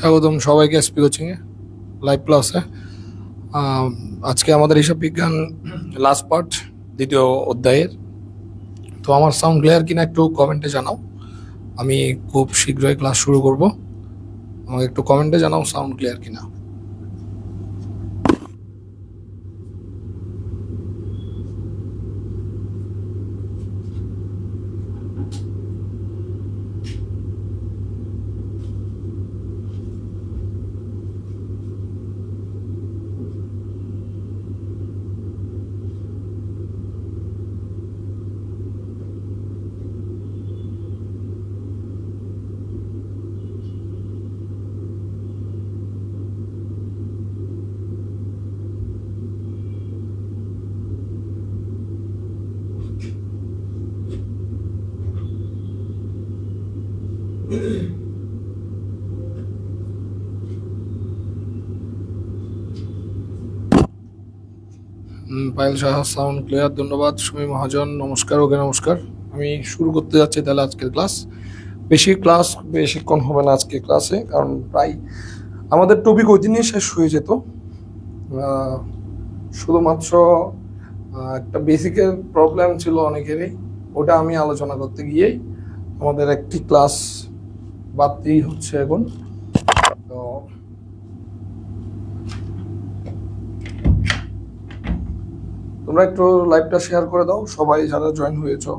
স্বাগতম সবাইকে SP coaching এ live ক্লাসে। আজকে আমাদের হিসাব বিজ্ঞান লাস্ট পার্ট, দ্বিতীয় অধ্যায়ের। তো আমার সাউন্ড ক্লিয়ার কিনা একটু কমেন্টে জানাও। আমি খুব শীঘ্রই ক্লাস শুরু করব, আমাকে একটু কমেন্টে জানাও সাউন্ড ক্লিয়ার কিনা। পায়েল সাহা সাউন্ড ক্লিয়ার, ধন্যবাদ। সুমি মহাজন নমস্কার। ওকে নমস্কার। আমি শুরু করতে যাচ্ছি তাহলে আজকের ক্লাস। বেশিক্ষণ হবে না আজকে ক্লাসে, কারণ প্রায় আমাদের টপিক ওই দিনই শেষ হয়ে যেত। শুধুমাত্র একটা বেসিকের প্রবলেম ছিল অনেকেরই, ওটা আমি আলোচনা করতে গিয়েই আমাদের একটি ক্লাস বাড়তেই হচ্ছে এখন। তো তোমরা একটু লাইভটা শেয়ার করে দাও সবাই যারা জয়েন হয়েছো।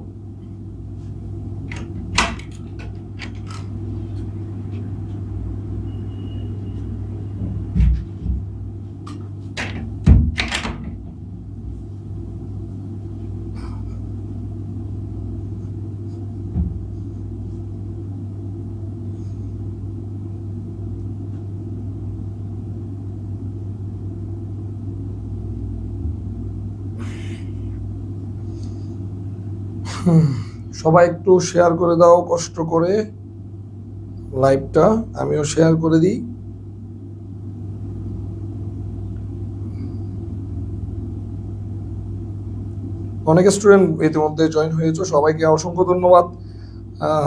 সবাই একটু শেয়ার করে দাও কষ্ট করে লাইভটা, আমিও শেয়ার করে দিই। অনেক স্টুডেন্ট ইতিমধ্যে জয়েন হয়েছে, সবাইকে অসংখ্য ধন্যবাদ।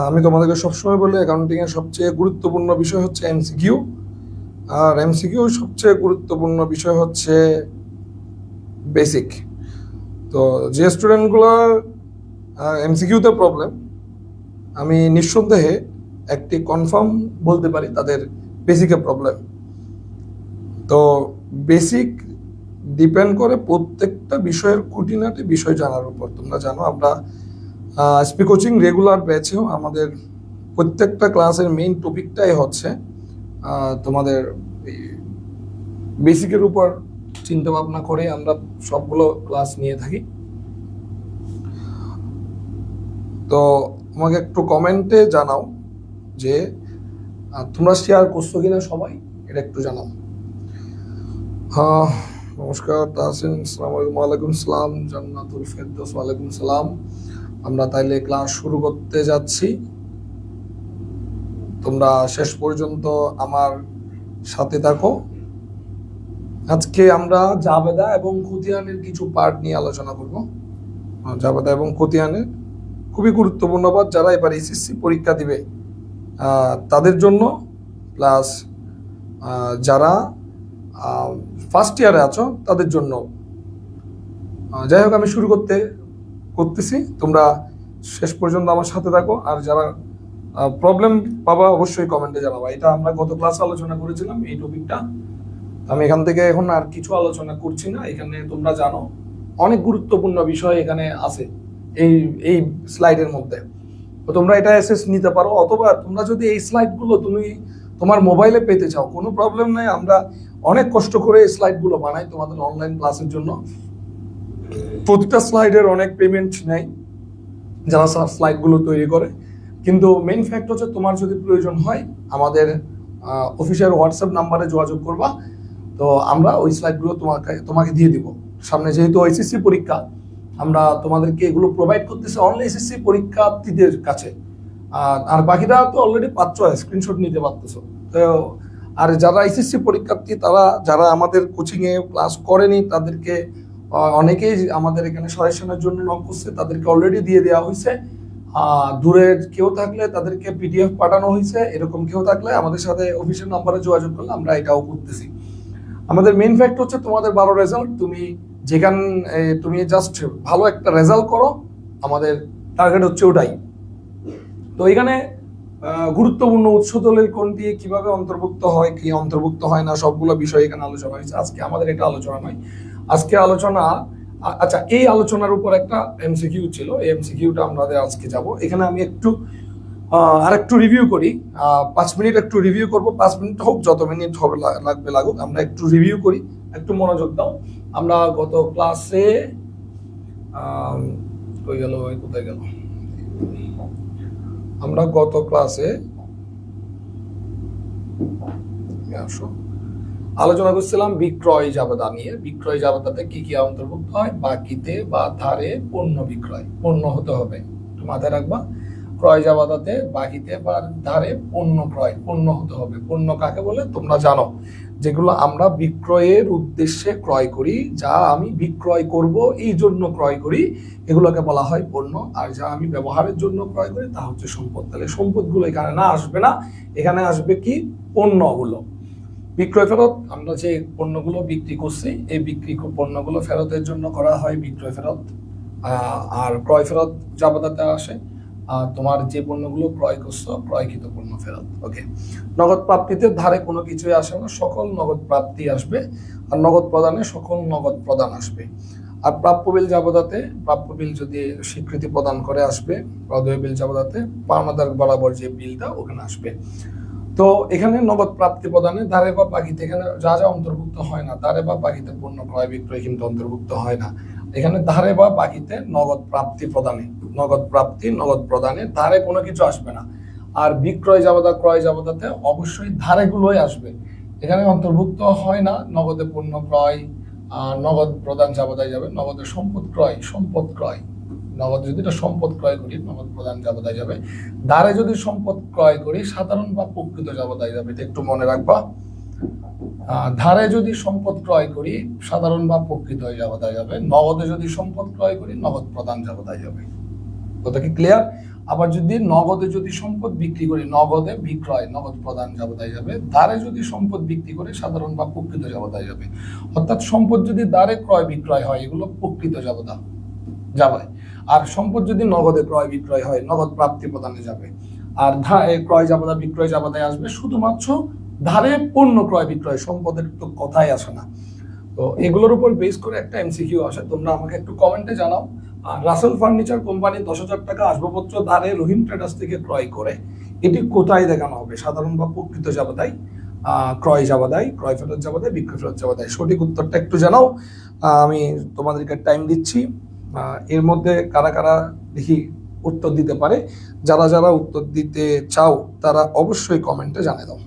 আমি তোমাদেরকে সবসময় বলি অ্যাকাউন্টিং এর সবচেয়ে গুরুত্বপূর্ণ বিষয় হচ্ছে এমসিকিউ, আর এমসিকিউ সবচেয়ে গুরুত্বপূর্ণ বিষয় হচ্ছে বেসিক। তো যে স্টুডেন্টগুলোর এমসিকিউতে প্রবলেম, আমি নিঃসন্দেহে একটি কনফার্ম বলতে পারি তাদের বেসিকে প্রবলেম। তো বেসিক ডিপেন্ড করে প্রত্যেকটা বিষয়ের খুঁটিনাটি বিষয় জানার উপর। তোমরা জানো আমরা এসপি কোচিং রেগুলার ব্যাচেও আমাদের প্রত্যেকটা ক্লাসের মেইন টপিকটাই হচ্ছে তোমাদের বেসিকের উপর চিন্তা ভাবনা করে আমরা সবগুলো ক্লাস নিয়ে থাকি। তো আমাকে একটু কমেন্টে জানাও যে তোমরা শেয়ার করছো কিনা, সবাই এটা একটু জানাও। হ্যাঁ, নমস্কার তাহসিন, আসসালামু আলাইকুম। ওয়ালাইকুম সালাম। জান্নাতুল ফেরদৌস, ওয়ালাইকুম সালাম। আমরা তাইলে ক্লাস শুরু করতে যাচ্ছি, তোমরা শেষ পর্যন্ত আমার সাথে থাকো। আজকে আমরা জাবেদা এবং খতিয়ানের কিছু পার্ট নিয়ে আলোচনা করব। জাবেদা এবং খতিয়ানের খুবই গুরুত্বপূর্ণ পার্ট, যারা এবার এসএসসি পরীক্ষা দিবে তাদের জন্য, প্লাস যারা ফার্স্ট ইয়ারে আছো তাদের জন্য। যাই হোক, আমি শুরু করতেছি, তোমরা শেষ পর্যন্ত আমার সাথে থাকো। আর যারা প্রবলেম পাবা অবশ্যই কমেন্টে জানাবা। এটা আমরা গত ক্লাসে আলোচনা করেছিলাম এই টপিকটা, আমি এখান থেকে এখন আর কিছু আলোচনা করছি না। এখানে তোমরা জানো অনেক গুরুত্বপূর্ণ বিষয় এখানে আছে এই স্লাইডের মধ্যে। তো তোমরা এটা অ্যাক্সেস নিতে পারো, অথবা তোমরা যদি এই স্লাইডগুলো তুমি তোমার মোবাইলে পেতে চাও, কোনো প্রবলেম নাই। আমরা অনেক কষ্ট করে এই স্লাইডগুলো বানাই তোমাদের অনলাইন ক্লাসের জন্য। প্রতিটা স্লাইডের অনেক পেমেন্ট নেয় যারা স্লাইডগুলো তৈরি করে, কিন্তু মেইন ফ্যাক্ট হচ্ছে তোমার যদি প্রয়োজন হয় আমাদের অফিসিয়াল হোয়াটসঅ্যাপ নাম্বারে যোগাযোগ করবা। তো আমরা ওই স্লাইডগুলো তোমাকে দিয়ে দিব। সামনে যেহেতু এসএসসি পরীক্ষা, আমরা তোমাদেরকে এগুলো প্রোভাইড করতেছি অনলি এসএসসি পরীক্ষার্থীদের কাছে। আর বাকিরা তো অলরেডি পাচ্ছ, স্ক্রিনশট নিতে পারতেছো। তো আর যারা এসএসসি পরীক্ষার্থী, তারা যারা আমাদের কোচিংয়ে ক্লাস করেনি তাদেরকে অনেকেই আমাদের এখানে সাজেশনের জন্য নক করছে, তাদেরকে অলরেডি দিয়ে দেওয়া হয়েছে। দূরের কেউ থাকলে তাদেরকে পিডিএফ পাঠানো হয়েছে। এরকম কেউ থাকলে আমাদের সাথে অফিসিয়াল নাম্বারে যোগাযোগ করলে আমরা এটাও করতেছি। আমাদের মেইন ফ্যাক্ট হচ্ছে তোমাদের ভালো রেজাল্ট। তুমি জাস্ট ভালো একটা রেজাল্ট করো, আমাদের টার্গেট হচ্ছে ওটাই। তো এখানে গুরুত্বপূর্ণ উৎস দলিল কোনটি, কিভাবে অন্তর্ভুক্ত হয়, কি অন্তর্ভুক্ত হয় না, সবগুলো বিষয় এখানে আলোচনা হয়েছে। আজকে আমাদের এটা আলোচনা নয়, আজকে আলোচনা আচ্ছা এই আলোচনার উপর একটা এমসিকিউ ছিল, এই এমসিকিউটা আমাদের আজকে যাব। এখানে আমি একটু রিভিউ করি। 5 মিনিট একটু রিভিউ করব, 5 মিনিট হোক, যত মিনিট হবে লাগবে লাগুক, আমরা একটু রিভিউ করি। একটু মনোযোগ দাও। আমরা গত ক্লাসে কোথায় গেল, আমরা গত ক্লাসে আলোচনা করছিলাম বিক্রয় জাবেদা নিয়ে। বিক্রয় জাবেদাতে কি কি অন্তর্ভুক্ত হয়? বাকিতে বা ধারে পণ্য বিক্রয়, পণ্য হতে হবে, মাথায় রাখবা। ক্রয় জাবেদাতে বাকিতে বা ধারে পণ্য ক্রয়, পণ্য হতে হবে। পণ্য কাকে বলে তোমরা জানো? যেগুলো আমরা বিক্রয়ের উদ্দেশ্যে ক্রয় করি, যা আমি বিক্রয় করব এই জন্য ক্রয় করি, এগুলোকে বলা হয় পণ্য। আর যা আমি ব্যবহারের জন্য ক্রয় করি তা হচ্ছে সম্পদ। তাহলে সম্পদগুলো এখানে আসবে না, এখানে আসবে কি? পণ্যগুলো। বিক্রয় ফেরত, আমরা যে পণ্যগুলো বিক্রি করছি এই পণ্যগুলো ফেরতের জন্য করা হয় বিক্রয় ফেরত। আর ক্রয় ফেরত জাবেদাতে আসে তোমার যে পণ্যগুলো ক্রয় করছো, ক্রয়কৃত পণ্য ফেরত। ওকে। নগদ প্রাপ্তিতে ধারে কোনো কিছুই আসে না, সকল নগদ প্রাপ্তি আসবে। আর নগদ প্রদানে সকল নগদ প্রদান আসবে। আর প্রাপ্য বিল জাবেদাতে, প্রাপ্য বিল যদি স্বীকৃতি প্রদান করে আসবে। প্রদেয় বিল জাবেদাতে পাওনাদার বরাবর যে বিলটা ওখানে আসবে। তো এখানে নগদ প্রাপ্তি প্রদানে ধারে বা বাকিতে এখানে যা যা অন্তর্ভুক্ত হয় না, ধারে বা বাকিতে পণ্য ক্রয় বিক্রয় কিন্তু অন্তর্ভুক্ত হয় না। এখানে ধারে বা বাকিতে নগদ প্রাপ্তি প্রদানে, নগদ প্রাপ্তি নগদ প্রদানে ধারে কোনো কিছু আসবে না। আর বিক্রয় জাবেদা ক্রয় জাবেদাতে অবশ্যই ধারে গুলোই আসবে। এখানে অন্তর্ভুক্ত হয় না নগদে পণ্য ক্রয়, নগদ প্রদান জাবেদায় যাবে। নগদে সম্পদ ক্রয়, সম্পদ ক্রয়, নগদ যদি এটা সম্পদ ক্রয় করি নগদ প্রদান জাবেদায় যাবে। ধারে যদি সম্পদ ক্রয় করি সাধারণ বা প্রকৃত জাবেদায় যাবে, এটা একটু মনে রাখবা। ধারে যদি সম্পদ ক্রয় করি সাধারণ বা প্রকৃত জাবেদায় যাবে। নগদে যদি সম্পদ ক্রয় করি নগদ প্রদান জাবেদায় যাবে। কথা কি ক্লিয়ার? আবার যদি নগদে যদি সম্পদ বিক্রি করি নগদে বিক্রয় নগদ প্রদান জাবেদায় যাবে। ধারে যদি সম্পদ বিক্রি করি সাধারণ বা প্রকৃত জাবেদায় যাবে। অর্থাৎ সম্পদ যদি ধারে ক্রয় বিক্রয় হয় এগুলো প্রকৃত জাবেদা যাবে। আর সম্পদ যদি নগদে ক্রয় বিক্রয় হয় নগদ প্রাপ্তি প্রদানে যাবে। আর ক্রয় জাবেদা বিক্রয় জাবেদায় আসবে শুধুমাত্র ধারে পণ্য ক্রয় বিক্রয়, সম্পদের তো কথাই আসে না। তো এগুলোর উপর বেস করে একটা এমসিকিউ আসে, তোমরা আমাকে একটু কমেন্টে জানাও। রাসেল ফার্নিচার কোম্পানি 10,000 টাকা আসবাবপত্র ধারে রহিম ট্রেডার্স থেকে ক্রয় করে, এটি কোথায় দেখানো হবে? সাধারণ বা প্রকৃত জাবেদায়, ক্রয় জাবেদায়, ক্রয় ফেরত জাবেদায়, বিক্রয় ফেরত জাবেদায়? সঠিক উত্তরটা একটু জানাও। আমি তোমাদেরকে টাইম দিচ্ছি। এর মধ্যে কারা কারা দেখি উত্তর দিতে পারে? যারা যারা উত্তর দিতে চাও তারা অবশ্যই কমেন্টে জানিয়ে দাও।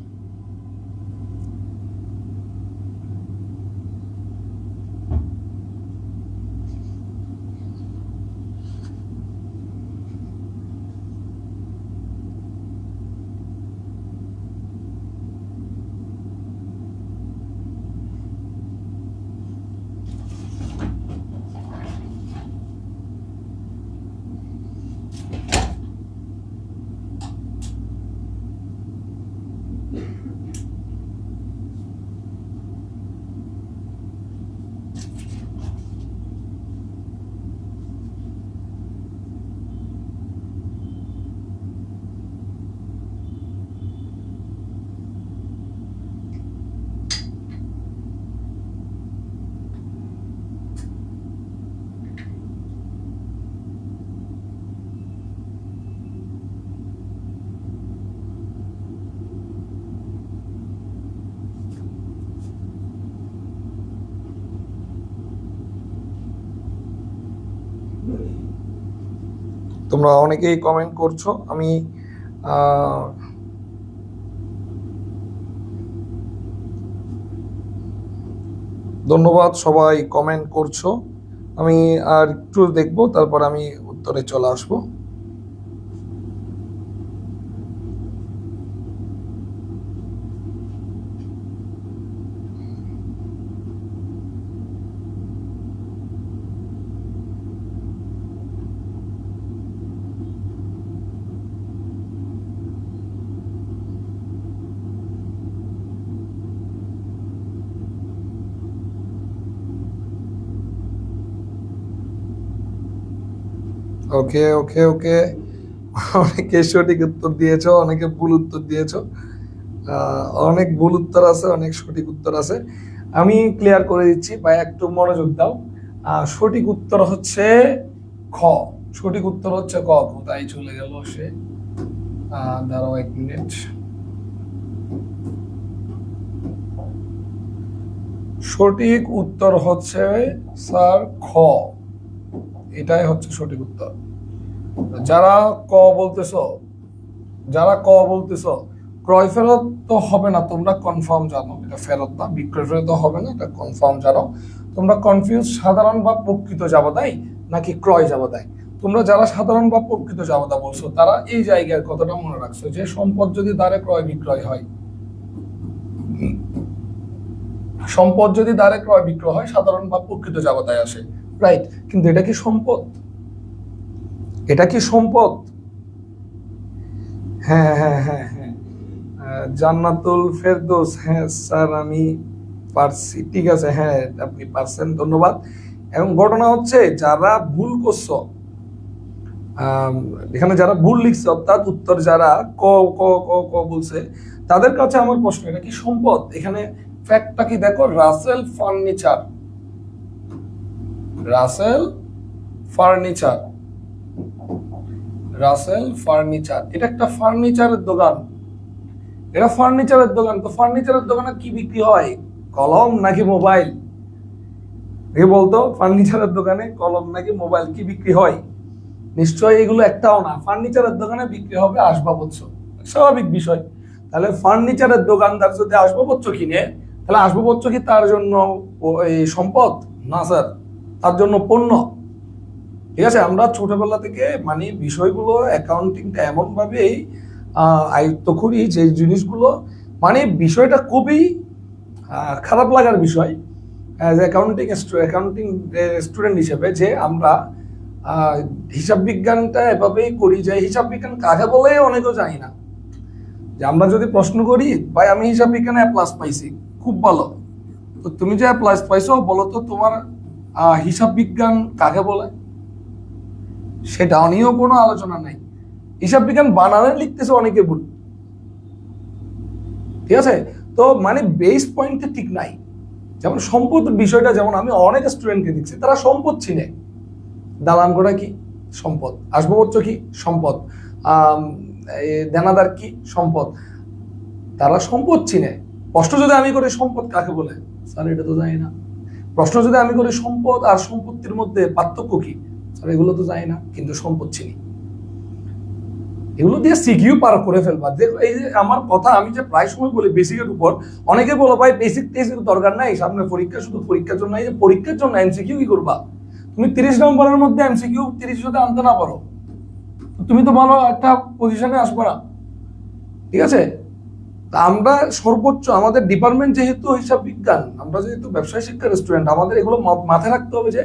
তোমরা অনেকেই কমেন্ট করছো, আমি আহ, ধন্যবাদ, সবাই কমেন্ট করছো। আমি আর একটু দেখবো, তারপর আমি উত্তরে চলে আসবো। ওকে ওকে ওকে, অনেকে সঠিক উত্তর দিয়েছো, অনেকে ভুল উত্তর দিয়েছো। অনেক ভুল উত্তর আছে, অনেক সঠিক উত্তর আছে। আমি ক্লিয়ার করে দিচ্ছি, ভাই একটু মনোযোগ দাও। সঠিক উত্তর হচ্ছে খ। সঠিক উত্তর হচ্ছে ক। কোথায় চলে গেল সে? দাঁড়াও 1 মিনিট। সঠিক উত্তর হচ্ছে স্যার খ। এটাই হচ্ছে সঠিক উত্তর। যারা ক বলতেছো, যারা ক বলতেছো, ক্রয় ফেরত তো হবে না, তোমরা কনফার্ম জানো এটা ফেরত না, বিক্রয় ফেরত হবে না, এটা কনফার্ম জানো। তোমরা কনফিউজ সাধারণ বা প্রকৃত জাবাদাই নাকি ক্রয় জাবাদাই। তোমরা যারা সাধারণ বা প্রকৃত জাবাদা বলছো, তারা এই জায়গার কথাটা মনে রাখছো যে সম্পদ যদি দ্বারে ক্রয় বিক্রয় হয়, সম্পদ যদি দ্বারে ক্রয় বিক্রয় হয়, সাধারণ বা প্রকৃত জাবাদায় আসে, রাইট? কিন্তু এটা কি সম্পদ? এটা কি সম্পদ? হ্যাঁ হ্যাঁ হ্যাঁ হ্যাঁ, জান্নাতুল ফেরদৌস, হ্যাঁ স্যার আমি পারছি, ঠিক আছে, হ্যাঁ আপনি পারছেন, ধন্যবাদ। এবং ঘটনা হচ্ছে যারা ভুল করছো, এখানে যারা ভুল লিখছে, অর্থাৎ উত্তর যারা ক ক ক ক বলছে, তাদের কাছে আমার প্রশ্ন, এটা কি সম্পদ? এখানে ফ্যাক্টটা কি দেখো, Russell furniture, Russell furniture, Russell furniture, এটা একটা ফার্নিচারের দোকান। এটা ফার্নিচারের দোকান, তো ফার্নিচারের দোকানে কি বিক্রি হয়, কলম নাকি মোবাইল? এ বলতো, ফার্নিচারের দোকানে কলম নাকি মোবাইল কি বিক্রি হয়? নিশ্চয়ই এগুলো একটাও না। ফার্নিচারের দোকানে বিক্রি হবে আসবাবপত্র, স্বাভাবিক বিষয়। তাহলে ফার্নিচারের দোকানদার যদি আসবাবপত্র কিনে, তাহলে আসবাবপত্র কি তার জন্য এই সম্পদ? না স্যার, তার জন্য পণ্য। ঠিক আছে, আমরা ছোটবেলা থেকে মানে বিষয়গুলো অ্যাকাউন্টিংটা এমন ভাবেই আয়ত্ত করি যে জিনিসগুলো, মানে বিষয়টা খুবই খারাপ লাগার বিষয় অ্যাকাউন্টিং স্টুডেন্ট হিসেবে, যে আমরা হিসাব বিজ্ঞানটা এভাবেই করি যে হিসাব বিজ্ঞান কাকে বলে অনেকেও জানি না। যে আমরা যদি প্রশ্ন করি, ভাই আমি হিসাব বিজ্ঞানে A+ পাইছি, খুব ভালো, তো তুমি যে A+ পাইছো, বলো তো তোমার হিসাব বিজ্ঞান কাকে বলে? সেটা নিয়েও কোনো আলোচনা নাই। হিসাব বিজ্ঞান বানানে লিখতেছে অনেকে ভুল, ঠিক আছে? তো মানে বেস পয়েন্টে ঠিক নাই। যেমন সম্পদ বিষয়টা, যেমন আমি অনেক স্টুডেন্টকে দেখছি, তারা সম্পদ চিনে। দালান করা কি সম্পদ, আসবাবপত্র কি সম্পদ, দেনাদার কি সম্পদ, তারা সম্পদ চিনে। প্রশ্ন যদি আমি করি সম্পদ কাকে বলে, স্যার এটা তো জানি না। প্রশ্ন যদি আমি করি সম্পদ আর সম্পত্তির মধ্যে পার্থক্য কি, স্যার এগুলো তো জানি না, কিন্তু সম্পদ চিনি। এগুলো দিয়ে সিকিউ পার করে ফেলবা। দেখো এই যে আমার কথা, আমি যে প্রায় সময় বলি বেসিকের উপর, অনেকে বলো ভাই বেসিক টেস্টের দরকার নাই, সামনে পরীক্ষা, শুধু পরীক্ষার জন্য। এই যে পরীক্ষার জন্য এমসিকিউ কি করবা? তুমি 30 নম্বরের মধ্যে এমসিকিউ 30 যদি আনতে না পারো, তুমি তো ভালো একটা পজিশনে আসবে না, ঠিক আছে? তা আমরা সর্বোচ্চ, আমাদের ডিপার্টমেন্ট যেহেতু হিসাব বিজ্ঞান, আমরা যেহেতু ব্যবসায় শিক্ষার স্টুডেন্ট, আমাদের এগুলো মাথায় রাখতে হবে যে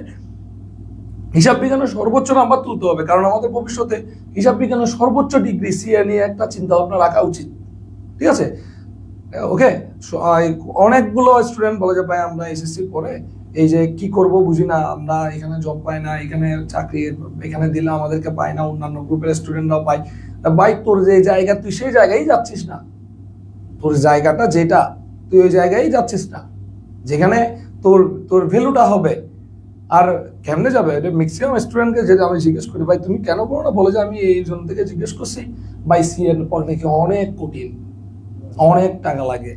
হিসাব বিজ্ঞানের সর্বোচ্চ নাম্বার তুলতে হবে, কারণ আমাদের ভবিষ্যতে হিসাব বিজ্ঞানের সর্বোচ্চ ডিগ্রি সিএ নিয়ে একটা চিন্তা ভাবনা রাখা উচিত, ঠিক আছে? ওকে, অনেকগুলো স্টুডেন্ট বলে যে ভাই আমরা এসএসসি পরে এই যে কি করব বুঝি না, আমরা এখানে জব পাই না, এখানে চাকরি এখানে দিলে আমাদেরকে পায় না, অন্যান্য গ্রুপের স্টুডেন্টরাও পায়। ভাই তোর যে জায়গা, তুই সেই জায়গায় যাচ্ছিস না, তোর জায়গাটা যেটা, তুই ওই জায়গায় যাচ্ছিস না যেখানে তোর তোর ভ্যালুটা হবে। আর কেমনে যাবে, এটা ম্যাক্সিমাম স্টুডেন্টকে যেটা আমি জিজ্ঞেস করি, ভাই তুমি কেন করো না, বলে যে আমি এই জন্য থেকে জিজ্ঞেস করছি, ভাই সিএর পর নাকি অনেক কঠিন, অনেক টাকা লাগে।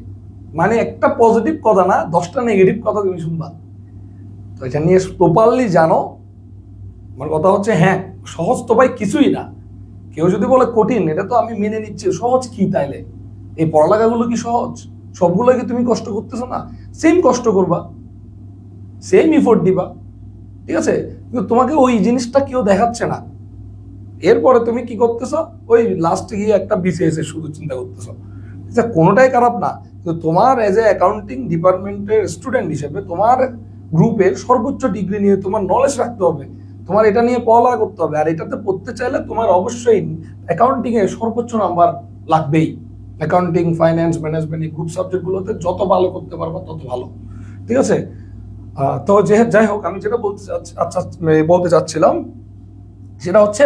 মানে একটা পজিটিভ কথা না, 10টা নেগেটিভ কথা তুমি শুনবা। তো এটা নিয়ে প্রপারলি জানো। আমার কথা হচ্ছে, হ্যাঁ সহজ তো ভাই কিছুই না, কেউ যদি বলে কঠিন, এটা তো আমি মেনে নিচ্ছি, সহজ কি তাইলে? এই পড়ালেখাগুলো কি সহজ? সবগুলো কি তুমি কষ্ট করতেছো না? সেম কষ্ট করবা, সেম ইফোর্ট দিবা, ঠিক আছে? কিন্তু তোমাকে ওই জিনিসটা কেউ দেখাচ্ছে না। এরপরে তুমি কি করতেছো? ওই লাস্টে গিয়ে একটা বিসিএস এর শুধু চিন্তা করতেছো। কোনোটাই খারাপ না, কিন্তু তোমার এজ এ অ্যাকাউন্টিং ডিপার্টমেন্টের স্টুডেন্ট হিসেবে তোমার গ্রুপের সর্বোচ্চ ডিগ্রি নিয়ে তোমার নলেজ রাখতে হবে, তোমার এটা নিয়ে পড়ালেখা করতে হবে। আর এটাতে পড়তে চাইলে তোমার অবশ্যই অ্যাকাউন্টিং এ সর্বোচ্চ নাম্বার লাগবেই। অ্যাকাউন্টিং, ফাইন্যান্স, ম্যানেজমেন্ট এই গ্রুপ সাবজেক্টগুলোতে যত ভালো করতে পারবো তত ভালো, ঠিক আছে? তো যাই হোক, আমি যেটা বলতে চাচ্ছিলাম সেটা হচ্ছে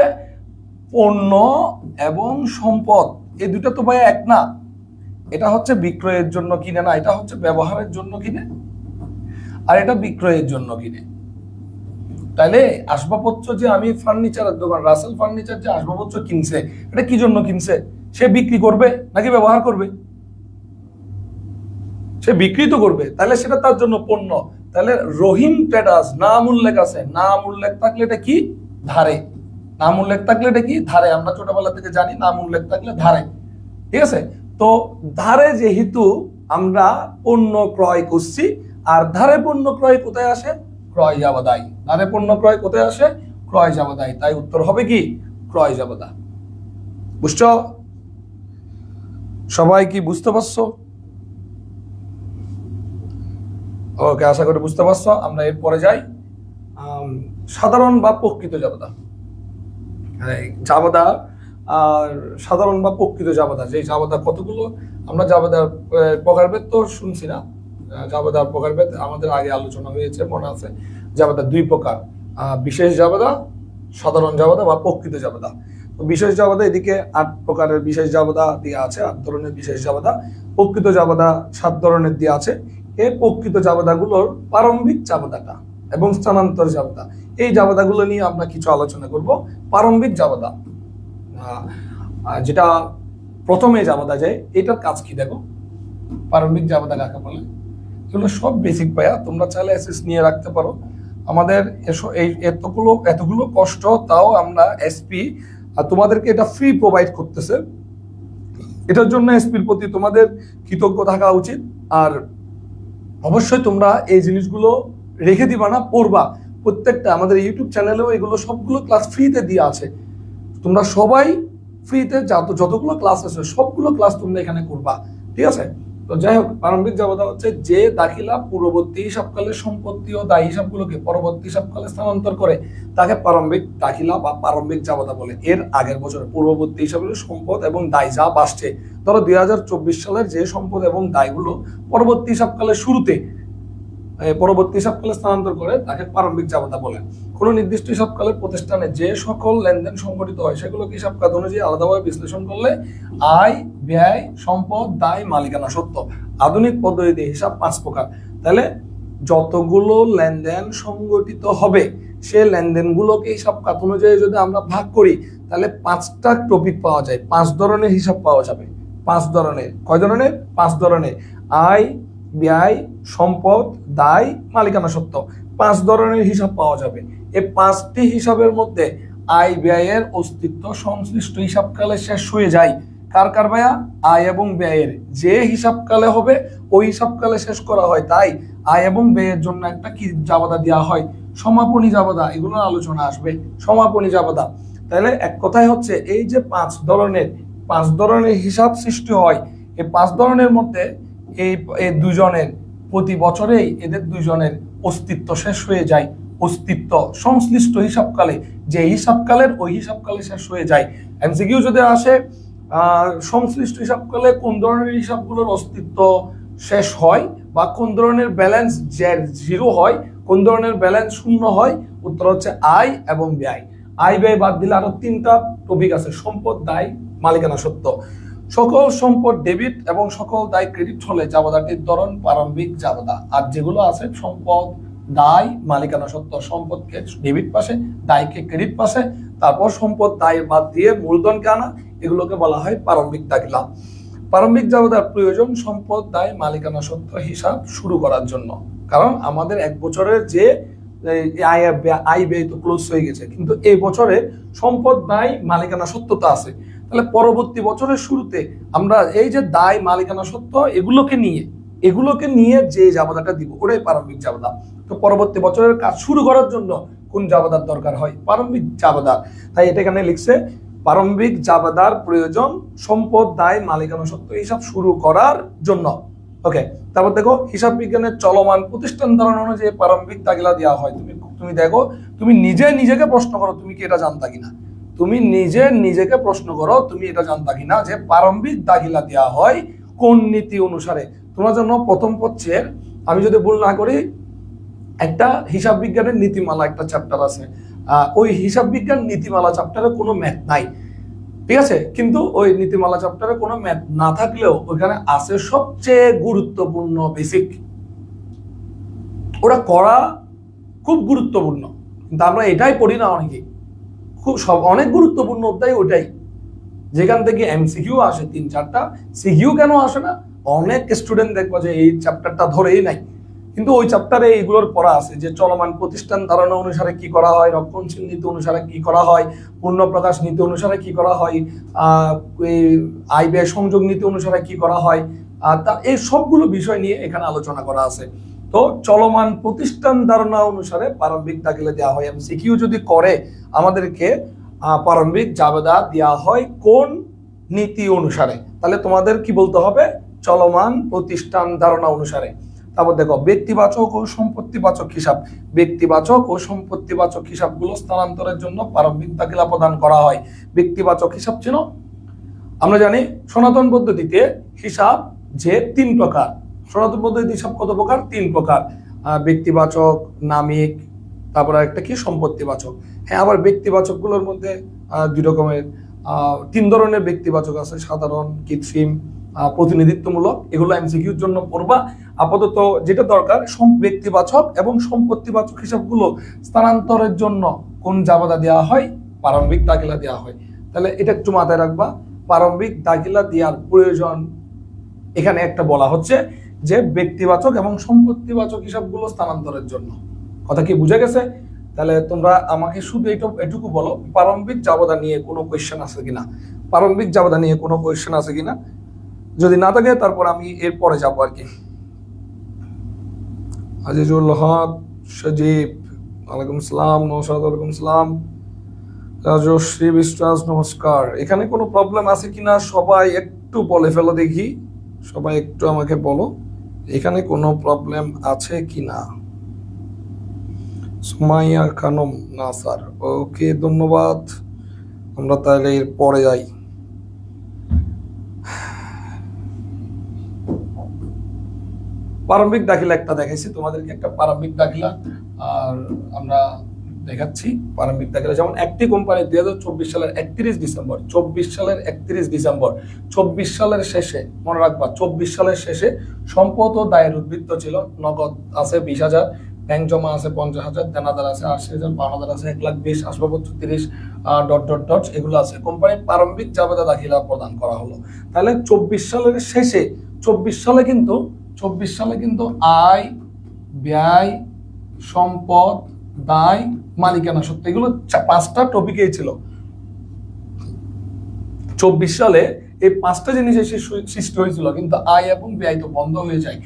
পণ্য এবং সম্পদ এই দুটো তো ভাই এক না। এটা হচ্ছে বিক্রয়ের জন্য কিনে না, এটা হচ্ছে ব্যবহারের জন্য কিনে, আর এটা বিক্রয়ের জন্য কিনে। তাইলে আসবাবপত্র যে আমি ফার্নিচারের দোকান রাসেল ফার্নিচার যে আসবাবপত্র কিনছে, এটা কি জন্য কিনছে? সে বিক্রি করবে নাকি ব্যবহার করবে? সে বিক্রি তো করবে, তাহলে সেটা তার জন্য পণ্য। তাহলে রহিম ট্রেডার্স নাম উল্লেখ আছে, নাম উল্লেখ থাকলে এটা কি? ধারে। নাম উল্লেখ থাকলে এটা কি? ধারে। আমরা ছোটবেলা থেকে জানি নাম উল্লেখ থাকলে ধারে, ঠিক আছে? তো ধারে যেহেতু আমরা পণ্য ক্রয় করছি, আর ধারে পণ্য ক্রয় কোথায় আসে? ক্রয় জাবাদাই। ধারে পণ্য ক্রয় কোথায় আসে? ক্রয় জাবাদাই। তাই উত্তর হবে কি? ক্রয় জাবাদা। বুঝছো? সবাই কি বুঝতে পারছো? ওকে, আশা করি বুঝতে পারছো। আমরা এরপরে যাই সাধারণ বা প্রকৃত জাবাদা। জাবাদা আর সাধারণ বা প্রকৃত জাবাদা, যে জাবাদা কতগুলো, আমরা জাবাদার প্রকারভেদ তো শুনছি না। জাবাদার প্রকারভেদ আমাদের আগে আলোচনা হয়েছে, মনে আছে। জাবাদা দুই প্রকার, বিশেষ জাবাদা, সাধারণ জাবাদা বা প্রকৃত জাবাদা। তো বিশেষ জাবাদা এদিকে 8 প্রকারের বিশেষ জাবাদা দিয়ে আছে, 8 ধরনের বিশেষ জাবাদা। প্রকৃত জাবাদা 7 ধরনের দিয়ে আছে। এই প্রকৃত জাবাদাগুলোর প্রারম্ভিক জাবাদাটা এবং স্থানান্তর জাবাদা, এই জাবাদাগুলো নিয়ে আমরা কিছু আলোচনা করব। প্রারম্ভিক জাবাদা, যেটা প্রথমে জাবাদা যায়, এটার কাজ কি দেখো। প্রারম্ভিক জাবাদা কাকে বলে? এগুলো সব বেসিক পায়া, তোমরা চাইলে এসএস নিয়ে রাখতে পারো। আমাদের এই এতগুলো কষ্ট, তাও আমরা এসপি তোমাদেরকে এটা ফ্রি প্রোভাইড করতেছে। এটার জন্য এসপির প্রতি তোমাদের কৃতজ্ঞ থাকা উচিত। আর অবশ্যই তোমরা এই জিনিসগুলো রেখে দিবা না, পড়বা। প্রত্যেকটা আমাদের ইউটিউব চ্যানেলেও এগুলো সবগুলো ক্লাস ফ্রিতে দিয়ে আছে। তোমরা সবাই ফ্রিতে যতগুলো ক্লাস আছে সবগুলো ক্লাস তোমরা এখানে করবা, ঠিক আছে? তো যাই হোক, প্রারম্ভিক জাবাদা হচ্ছে যে দাখিলা পূর্ববর্তী হিসাবকালের সম্পত্তি ও দায় হিসাবগুলোকে পরবর্তী হিসাবকালে স্থানান্তর করে তাকে প্রারম্ভিক দাখিলা বা প্রারম্ভিক জাবাদা বলে। এর আগের বছর পূর্ববর্তী হিসাবের সম্পদ এবং দায় যা আসছে, ধরো 2024 সালের যে সম্পদ এবং দায়গুলো পরবর্তী হিসাবকালের শুরুতে পরবর্তী হিসাবকালে স্থানান্তর করে তাকে প্রারম্ভিক জাবাদা বলে। কোনো নির্দিষ্ট হিসাবকালের প্রতিষ্ঠানে যে সকল লেনদেন সংঘটিত হয় সেগুলোকে হিসাবকাল অনুযায়ী আলাদাভাবে বিশ্লেষণ করলে আয়, ব্যয়, সম্পদ, দায়, মালিকানা সত্ত্ব। আধুনিক পদ্ধতিতে হিসাব 5 প্রকার। তাহলে যতগুলো লেনদেন সংঘটিত হবে সে লেনদেনগুলোকে হিসাবকাল অনুযায়ী যদি আমরা ভাগ করি, তাহলে 5টা টপিক পাওয়া যায়, 5 ধরনের হিসাব পাওয়া যাবে। 5 ধরনের। কয় ধরনের? 5 ধরনের। আয়, ব্যয়, সম্পদ, দায়, মালিকানা সত্ত্ব, 5 ধরনের হিসাব পাওয়া যাবে। এই 5টি হিসাবের মধ্যে আয় ব্যয়ের অস্তিত্ব সংশ্লিষ্ট হিসাবকালে শেষ হয়ে যায়। কার ভাইয়া? আয় এবং ব্যয়ের যে হিসাবকালে হবে ওই হিসাবকালে শেষ করা হয়। তাই আয় এবং ব্যয়ের জন্য একটা কি জাবাদা দেওয়া হয়? সমাপনী জাবাদা। এগুলো আলোচনা আসবে, সমাপনী জাবাদা। তাহলে এক কথায় হচ্ছে এই যে 5 ধরনের হিসাব সৃষ্টি হয়, এই 5 ধরনের মধ্যে এই দুজনের প্রতি বছরেই এদের দুজনের অস্তিত্ব শেষ হয়ে যায়। অস্তিত্ব সংশ্লিষ্ট হিসাবকালে, যে হিসাবকালের ওই হিসাবকালে শেষ হয়ে যায়। এমসিকিউ যদি আসে সংশ্লিষ্ট হিসাবকালে কোন ধরনের হিসাবগুলোর অস্তিত্ব শেষ হয় বা কোন ধরনের ব্যালেন্স জিরো হয়, কোন ধরনের ব্যালেন্স শূন্য হয়, উত্তর হচ্ছে আয় এবং ব্যয়। আয় ব্যয় বাদ দিলে আরো 3টা টপিক আছে, সম্পদ, দায়, মালিকানা সত্ত্ব। সকল সম্পদ ডেবিট এবং সকল দায় ক্রেডিট হলে জাবাদাটির ধরন প্রারম্ভিক জাবাদা। আর যেগুলো আছে সম্পদ, দায়, মালিকানা সত্ত্ব, সম্পদকে ডেবিট পাশে, দায়কে ক্রেডিট পাশে, তারপর সম্পদ দায় বাদ দিয়ে মূলধনকে আনা, এগুলোকে বলা হয় প্রারম্ভিক দাখিলা। প্রারম্ভিক জাবাদার প্রয়োজন সম্পদ, দায়, মালিকানা সত্ত্ব হিসাব শুরু করার জন্য। কারণ আমাদের 1 বছরের যে আয় আয় ব্যয় তো ক্লোজ হয়ে গেছে, কিন্তু এই বছরে সম্পদ দায় মালিকানা সত্যতা আছে। তাহলে পরবর্তী বছরের শুরুতে আমরা এই যে দায় মালিকানা সত্ত্ব এগুলোকে নিয়ে যে জাবেদাটা দিব ওটাই প্রারম্ভিক জাবেদা। তো পরবর্তী বছরের কাজ শুরু করার জন্য কোন জাবেদার দরকার হয়? প্রারম্ভিক জাবেদা। তাই এটা এখানে লিখছে প্রারম্ভিক জাবেদার প্রয়োজন সম্পদ দায় মালিকানা সত্ত্ব হিসাব শুরু করার জন্য। ওকে, তারপর দেখো হিসাব বিজ্ঞানের চলমান প্রতিষ্ঠান ধারণা অনুযায়ী প্রারম্ভিক দাখিলা দেওয়া হয়। তুমি দেখো, তুমি নিজেকে প্রশ্ন করো, তুমি কি এটা জানতা কিনা? তুমি নিজেকে প্রশ্ন করো, তুমি এটা জানতা কিনা যে প্রারম্ভিক দাখিলা দেওয়া হয় কোন নীতি অনুসারে? তোমার জন্য প্রথম পত্রের, আমি যদি ভুল না করি, একটা হিসাব বিজ্ঞানের নীতিমালা একটা চ্যাপ্টার আছে, ওই হিসাব বিজ্ঞান নীতিমালা চ্যাপ্টারে কোনো ম্যাথ নাই, ঠিক আছে? কিন্তু ওই নীতিমালা চ্যাপ্টারে কোনো ম্যাথ না থাকলেও ওইখানে আছে সবচেয়ে গুরুত্বপূর্ণ বেসিক। ওটা করা খুব গুরুত্বপূর্ণ, কিন্তু আমরা এটাই পড়ি না অনেকে। অনেক গুরুত্বপূর্ণ অধ্যায় ওটাই, যেখান থেকে এমসিকিউ আসে 3-4টা, সিকিউ কেন আসে না? অনেক স্টুডেন্ট দেখবো যে এই চ্যাপ্টারটা ধরেই নাই, কিন্তু ওই চ্যাপ্টারে এইগুলোর পড়া আছে যে চলমান প্রতিষ্ঠান ধারণা অনুসারে কি করা হয়, রক্ষণশীল নীতি অনুসারে কি করা হয়, পূর্ণ প্রকাশ নীতি অনুসারে কি করা হয়, আয় ব্যয় সংযোগ নীতি অনুসারে কি করা হয়, এই সবগুলো বিষয় নিয়ে এখানে আলোচনা করা আছে। তো চলমান প্রতিষ্ঠান ধারণা অনুসারে প্রারম্ভিক দাখিলা দেওয়া হয়। এমসিকিউ যদি করে আমাদেরকে প্রারম্ভিক জাবেদা দেওয়া হয় কোন নীতি অনুসারে, তাহলে তোমাদের কি বলতে হবে? চলমান প্রতিষ্ঠান ধারণা অনুসারে। তারপর দেখো ব্যক্তিবাচক ও সম্পত্তিবাচক হিসাব। ব্যক্তিবাচক ও সম্পত্তিবাচক হিসাবগুলো স্থানান্তরের জন্য প্রারম্ভিক দাখিলা প্রদান করা হয়। ব্যক্তিবাচক হিসাব চিনো? আমরা জানি সনাতন পদ্ধতিতে হিসাব যে 3 প্রকার। সনাতন পদ্ধতিতে হিসাব কত প্রকার? 3 প্রকার। ব্যক্তিবাচক, নামিক, তারপর একটা কি সম্পত্তিবাচক। হ্যাঁ, আবার ব্যক্তিবাচক গুলোর মধ্যে 2 রকমের, 3 ধরনের ব্যক্তিবাচক আছে, সাধারণ, কৃত্রিম, প্রতিনিধিত্বমূলক। এগুলো এমসিকিউর জন্য পড়বা। আপাতত যেটা দরকার, ব্যক্তিবাচক এবং সম্পত্তিবাচক হিসাবগুলো স্থানান্তরের জন্য কোন জাবেদা দেওয়া হয়? প্রারম্ভিক দাখিলা দেওয়া হয়। তাহলে এটা একটু মাথায় রাখবা, প্রারম্ভিক দাখিলা দেওয়ার প্রয়োজন এখানে একটা বলা হচ্ছে যে ব্যক্তিবাচক এবং সম্পত্তিবাচক হিসাবগুলো স্থানান্তরের জন্য। কথা কি বুঝে গেছে? তাহলে তোমরা আমাকে শুধু এটুকু বলো, প্রারম্ভিক জাবেদা নিয়ে কোনো কোয়েশ্চেন আছে কিনা? প্রারম্ভিক জাবেদা নিয়ে কোনো কোয়েশ্চেন আছে কিনা? যদি না থাকে তারপর আমি এরপরে যাবো আর কি। আজিজুল হক সজীব, ওয়ালাইকুম সালাম। নওশাদ, ওয়ালাইকুম সালাম। রাজশ্রী বিশ্বাস, নমস্কার। এখানে কোনো প্রবলেম আছে কিনা সবাই একটু বলে ফেলো দেখি, সবাই একটু আমাকে বলো এখানে কোনো প্রবলেম আছে কিনা। সুমাইয়া খানম নাসার, ওকে, ধন্যবাদ। আমরা তাহলে এর পরে যাই। প্রারম্ভিক দাখিলা একটা দেখাইছি তোমাদেরকে, একটা প্রারম্ভিক দাখিলা, আর আমরা দেখাচ্ছি প্রারম্ভিক দাখিলা। যেমন একটি কোম্পানি 2024 সালের 31 ডিসেম্বর 24 সালের শেষে, মনে রাখবা 24 সালের শেষে সম্পদ ও দায়ের উদ্বৃত্ত ছিল নগদ আছে 20,000, ব্যাংক জমা আছে 50,000, দেনাদার আছে 80,000, পাওনাদার আছে 1,20,000, আসবাবপত্র 30 ... এগুলো আছে। কোম্পানির প্রারম্ভিক জাবেদা দাখিলা প্রদান করা হলো। তাহলে 24 সালের শেষে, 24 সালে কিন্তু আয় ব্যয় সম্পদ দায় মালিকানা সত্ত্ব, এগুলো 5টা টপিকেই ছিল। 24 সালে এই 5টা জিনিসের সৃষ্টি হয়েছিল, কিন্তু আয় এবং ব্যয় তো বন্ধ হয়ে যায়।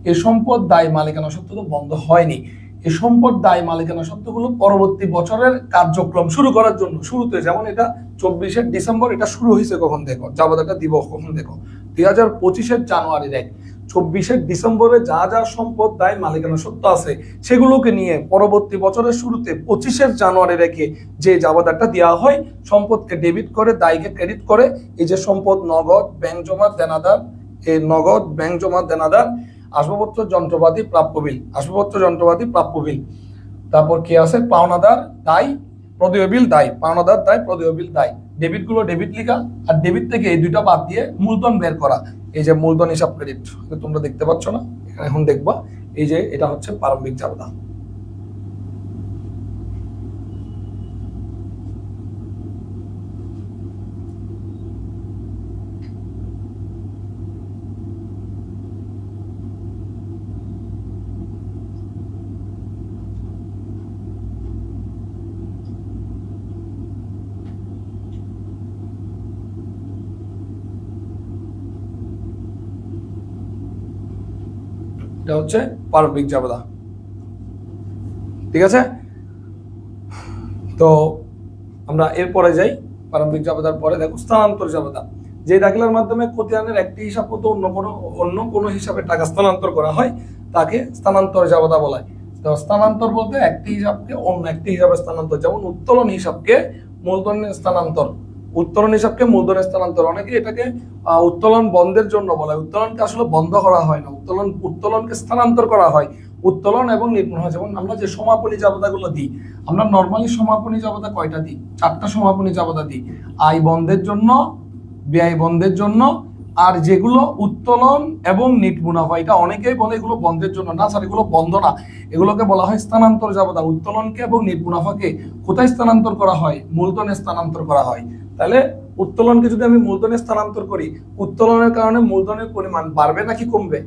এই সম্পদ দায় মালিকানা সত্ত্ব তো বন্ধ হয়নি। এই সম্পদ দায় মালিকানা সত্ত্বগুলো পরবর্তী বছরের কার্যক্রম শুরু করার জন্য, শুরুতে যেমন এটা 24 ডিসেম্বর, এটা শুরু হয়েছে কখন দেখো, জাবেদাটা দিব কখন দেখো, 2025 জানুয়ারির 1। 24 ডিসেম্বরে যা যা সম্পদ দায় মালিকানা সত্ত্ব আছে সেগুলোকে নিয়ে পরবর্তী বছরের শুরুতে 25 জানুয়ারি রেখে যে জাবেদাটা দেওয়া হয়, সম্পদকে ডেবিট করে দায়কে ক্রেডিট করে, এই যে সম্পদ নগদ ব্যাংক জমা দেনাদার, এই নগদ ব্যাংক জমা দেনাদার, আসবাবপত্র যন্ত্রপাতি প্রাপ্য বিল, আসবাবপত্র যন্ত্রপাতি প্রাপ্য বিল, তারপর কি আছে পাওনাদার দায় প্রদেয় বিল দায়, পাওনাদার দায় প্রদেয় বিল দায়, ডেবিট গুলো ডেবিট লিখা, আর ডেবিট থেকে এই দুইটা বাদ দিয়ে মূলধন বের করা। এই যে মূলধন হিসাব ক্রেডিট, তোমরা দেখতে পাচ্ছ না, এখন দেখবা এই যে এটা হচ্ছে প্রারম্ভিক জাবেদা। এটা হচ্ছে প্রারম্ভিক জাবেদা। ঠিক আছে, তো আমরা এরপরে যাই। প্রারম্ভিক জাবেদার পরে দেখো স্থানান্তর জাবেদা। যে দাখিলার মাধ্যমে খতিয়ানের একটি হিসাব হতে অন্য কোনো হিসাবে টাকা স্থানান্তর করা হয় তাকে স্থানান্তর জাবেদা বলা হয়। তো স্থানান্তর বলতে একটি হিসাবকে অন্য একটি হিসাবে স্থানান্তর, যেমন উত্তোলন হিসাবকে মূলধনের স্থানান্তর, উত্তোলন হিসাবকে মূলধনের স্থানান্তর। অনেকে এটাকে উত্তোলন বন্ধের জন্য বলে। উত্তোলনকে আসলে বন্ধ করা হয় না, উত্তোলনকে স্থানান্তর করা হয়। উত্তোলন এবং নির্মাণ, যেমন আমরা যে সমাপনী জাবেদাগুলো দিই, আমরা নর্মালি সমাপনী জাবেদা কয়টা দিই? 4টা সমাপনী জাবেদা দিই, আয় বন্ধের জন্য, ব্যয় বন্ধের জন্য, আর যেগুলো উত্তোলন এবং নিট মুনাফা, এটা অনেকেই বলে এগুলো বন্ধের জন্য। না স্যার, এগুলো বন্ধ না, এগুলোকে বলা হয় স্থানান্তর জাবেদা। উত্তোলনকে এবং নিট মুনাফাকে কোথায় স্থানান্তর করা হয়? মূলধনে স্থানান্তর করা হয়। তাহলে উত্তোলনকে যদি আমি মূলধনে স্থানান্তর করি, উত্তোলনের কারণে মূলধনের পরিমাণ বাড়বে নাকি কমবে?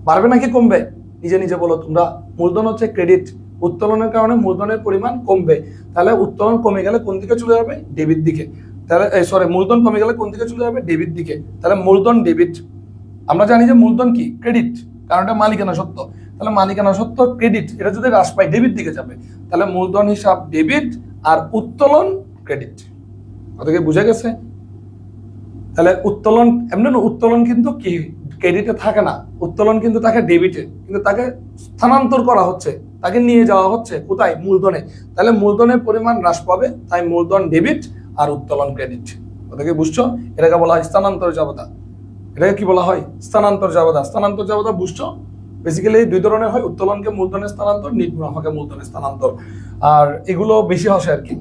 বাড়বে নাকি কমবে? নিজে নিজে বলো তোমরা। মূলধন হচ্ছে ক্রেডিট, উত্তোলনের কারণে মূলধনের পরিমাণ কমবে। তাহলে উত্তোলন কমে গেলে কোন দিকে চলে যাবে? ডেবিট দিকে। তাহলে সরি, মূলধন কমে গেলে কোন দিকে চলে যাবে? ডেবিট দিকে। তাহলে মূলধন ডেবিট। আমরা জানি যে মূলধন কি? ক্রেডিট, কারণ এটা মালিকানা সত্ত্ব। তাহলে মালিকানা সত্ত্ব ক্রেডিট, এটা যদি হ্রাস পায় ডেবিট দিকে যাবে। তাহলে মূলধন হিসাব ডেবিট আর উত্তোলন ক্রেডিট। ওদেরকে বুঝে গেছে? তাহলে উত্তোলন এমনি না, উত্তোলন কিন্তু কি ক্রেডিটে থাকে না, উত্তোলন কিন্তু তাকে ডেবিটে, কিন্তু তাকে স্থানান্তর করা হচ্ছে, তাকে নিয়ে যাওয়া হচ্ছে কোথায়? মূলধনে। তাহলে মূলধনের পরিমাণ হ্রাস পাবে, তাই মূলধন ডেবিট আর উত্তোলন ক্রেডিট। ওদেরকে বুঝছো? এটাকে বলা হয় স্থানান্তর জাবেদা। এটাকে কি বলা হয়? স্থানান্তর জাবেদা। স্থানান্তর জাবেদা বুঝছো? বেসিক্যালি দুই ধরনের হয়, উত্তোলনকে মূলধনে স্থানান্তর, নিট মুনাফাকে মূলধনে স্থানান্তর। আর এগুলো বেশি আসে আর কি।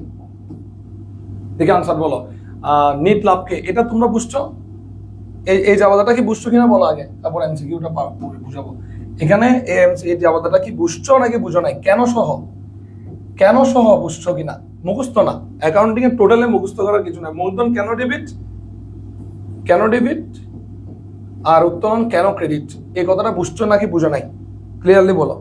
দেখে আনসার বলো। নিট লাভকে, এটা তোমরা বুঝছো? এই জাবেদাটা কি বুঝছো কিনা বলো আগে, তারপর এমসিকিউটা বুঝাবো। এখানে এই জাবেদাটা কি বুঝছো নাকি বুঝো নাই? কেন সহ, কেন সহ বুঝছো কিনা? মুখস্থ না, অ্যাকাউন্টিং এর টোটালে মুখস্থ করার কিছু না। মূলধন কেন ডেবিট, কেন ডেবিট, আর উত্তোলন কেন ক্রেডিট, এই কথাটা বুঝছো নাকি বুঝো নাই? ক্লিয়ারলি বলো।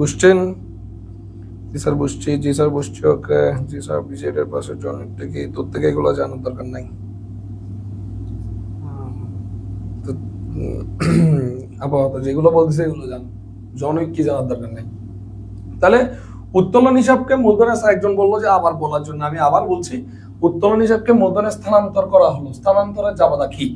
বুঝছেন? জি স্যার বুঝছি, জি স্যার বুঝছি, ওকে জি স্যার। বিজেডের পাশে জনের থেকে তোর থেকে এগুলো জানার দরকার নাই। আপাতত যেগুলো বলতেছে এগুলো জান, জনৈক কি জানার দরকার নেই। তাহলে উত্তোলন হিসাবকে মূলধনে, একজন বললো যে আবার বলার জন্য, আমি আবার বলছি, উত্তোলন হিসাবকে মূলধনে স্থানান্তর করা হলো। স্থানান্তরের জাবেদা কি?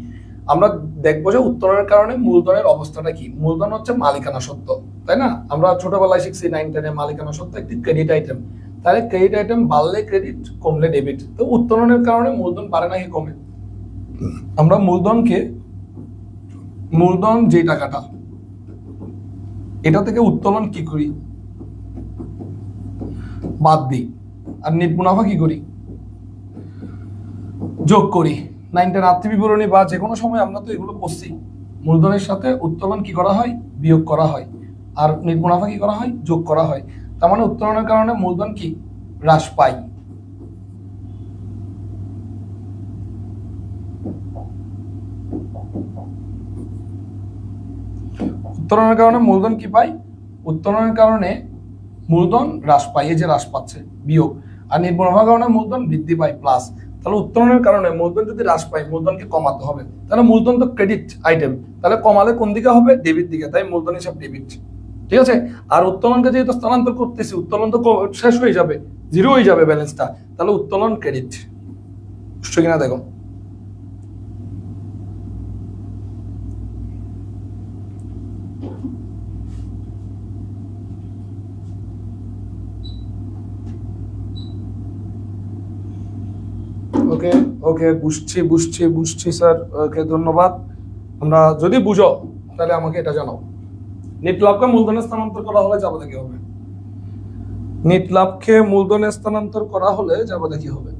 আমরা দেখবো যে উত্তোলনের কারণে মূলধনের অবস্থাটা কি। মূলধন হচ্ছে মালিকানা সত্ত্ব, তাই না? আমরা ছোটবেলায় শিখছি 9-10-এ, মালিকানা সত্ত্ব একটি ক্রেডিট আইটেম। তাহলে ক্রেডিট আইটেম বাড়লে ক্রেডিট, কমলে ডেবিট। তো উত্তোলনের কারণে মূলধন বাড়ে নাকি কমে? আমরা মূলধনকে, মূলধন যে টাকাটা, এটা থেকে উত্তোলন কি করি? বাদ দিই। আর নিট মুনাফা কি করি? যোগ করি। 9-10 আর্থিক বিবরণী বা যে কোনো সময় আমরা তো এগুলো করছি। মূলধনের সাথে উত্তোলন কি করা হয়? বিয়োগ করা হয়। আর নিট মুনাফা কি করা হয়? যোগ করা হয়। তার মানে উত্তোলনের কারণে মূলধন কি? হ্রাস পায়। উত্তোলনের কারণে মূলধন কি পায়? উত্তোলনের কারণে মূলধন হ্রাস পায়, এই যে হ্রাস পাচ্ছে, বিয়োগ। আর নিট মুনাফার কারণে মূলধন বৃদ্ধি পায়, প্লাস। তাহলে উত্তোলনের কারণে মূলধন যদি হ্রাস পায়, মূলধনকে কমাতে হবে। তাহলে মূলধন তো ক্রেডিট আইটেম, তাহলে কমালে কোন দিকে হবে? ডেবিট দিকে। তাই মূলধন হিসাব ডেবিট। ঠিক আছে? আর উত্তোলনকে যেহেতু স্থানান্তর করতেছি, উত্তোলন তো শেষ হয়ে যাবে, জিরো হয়ে যাবে ব্যালেন্সটা। তাহলে উত্তোলন ক্রেডিট। বুঝছো কিনা দেখো। ওকে ওকে, বুঝছি বুঝছি বুঝছি স্যার, ওকে ধন্যবাদ। আমরা যদি বুঝো তাহলে আমাকে এটা জানাও। নিট লাভকে মূলধনে স্থানান্তর করা হলে জাবেদা কি হবে? নিট লাভকে মূলধনে স্থানান্তর করা হলে জাবেদা কি হবে?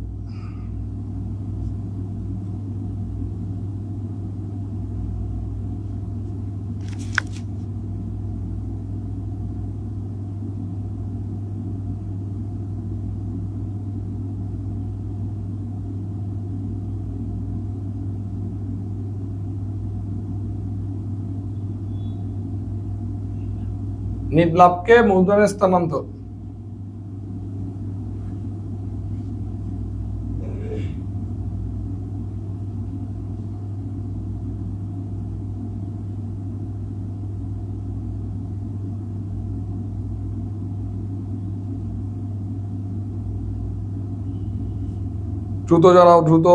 নির্লাভকে মূলধনের স্থানান্তর। দ্রুত জানাও, দ্রুত।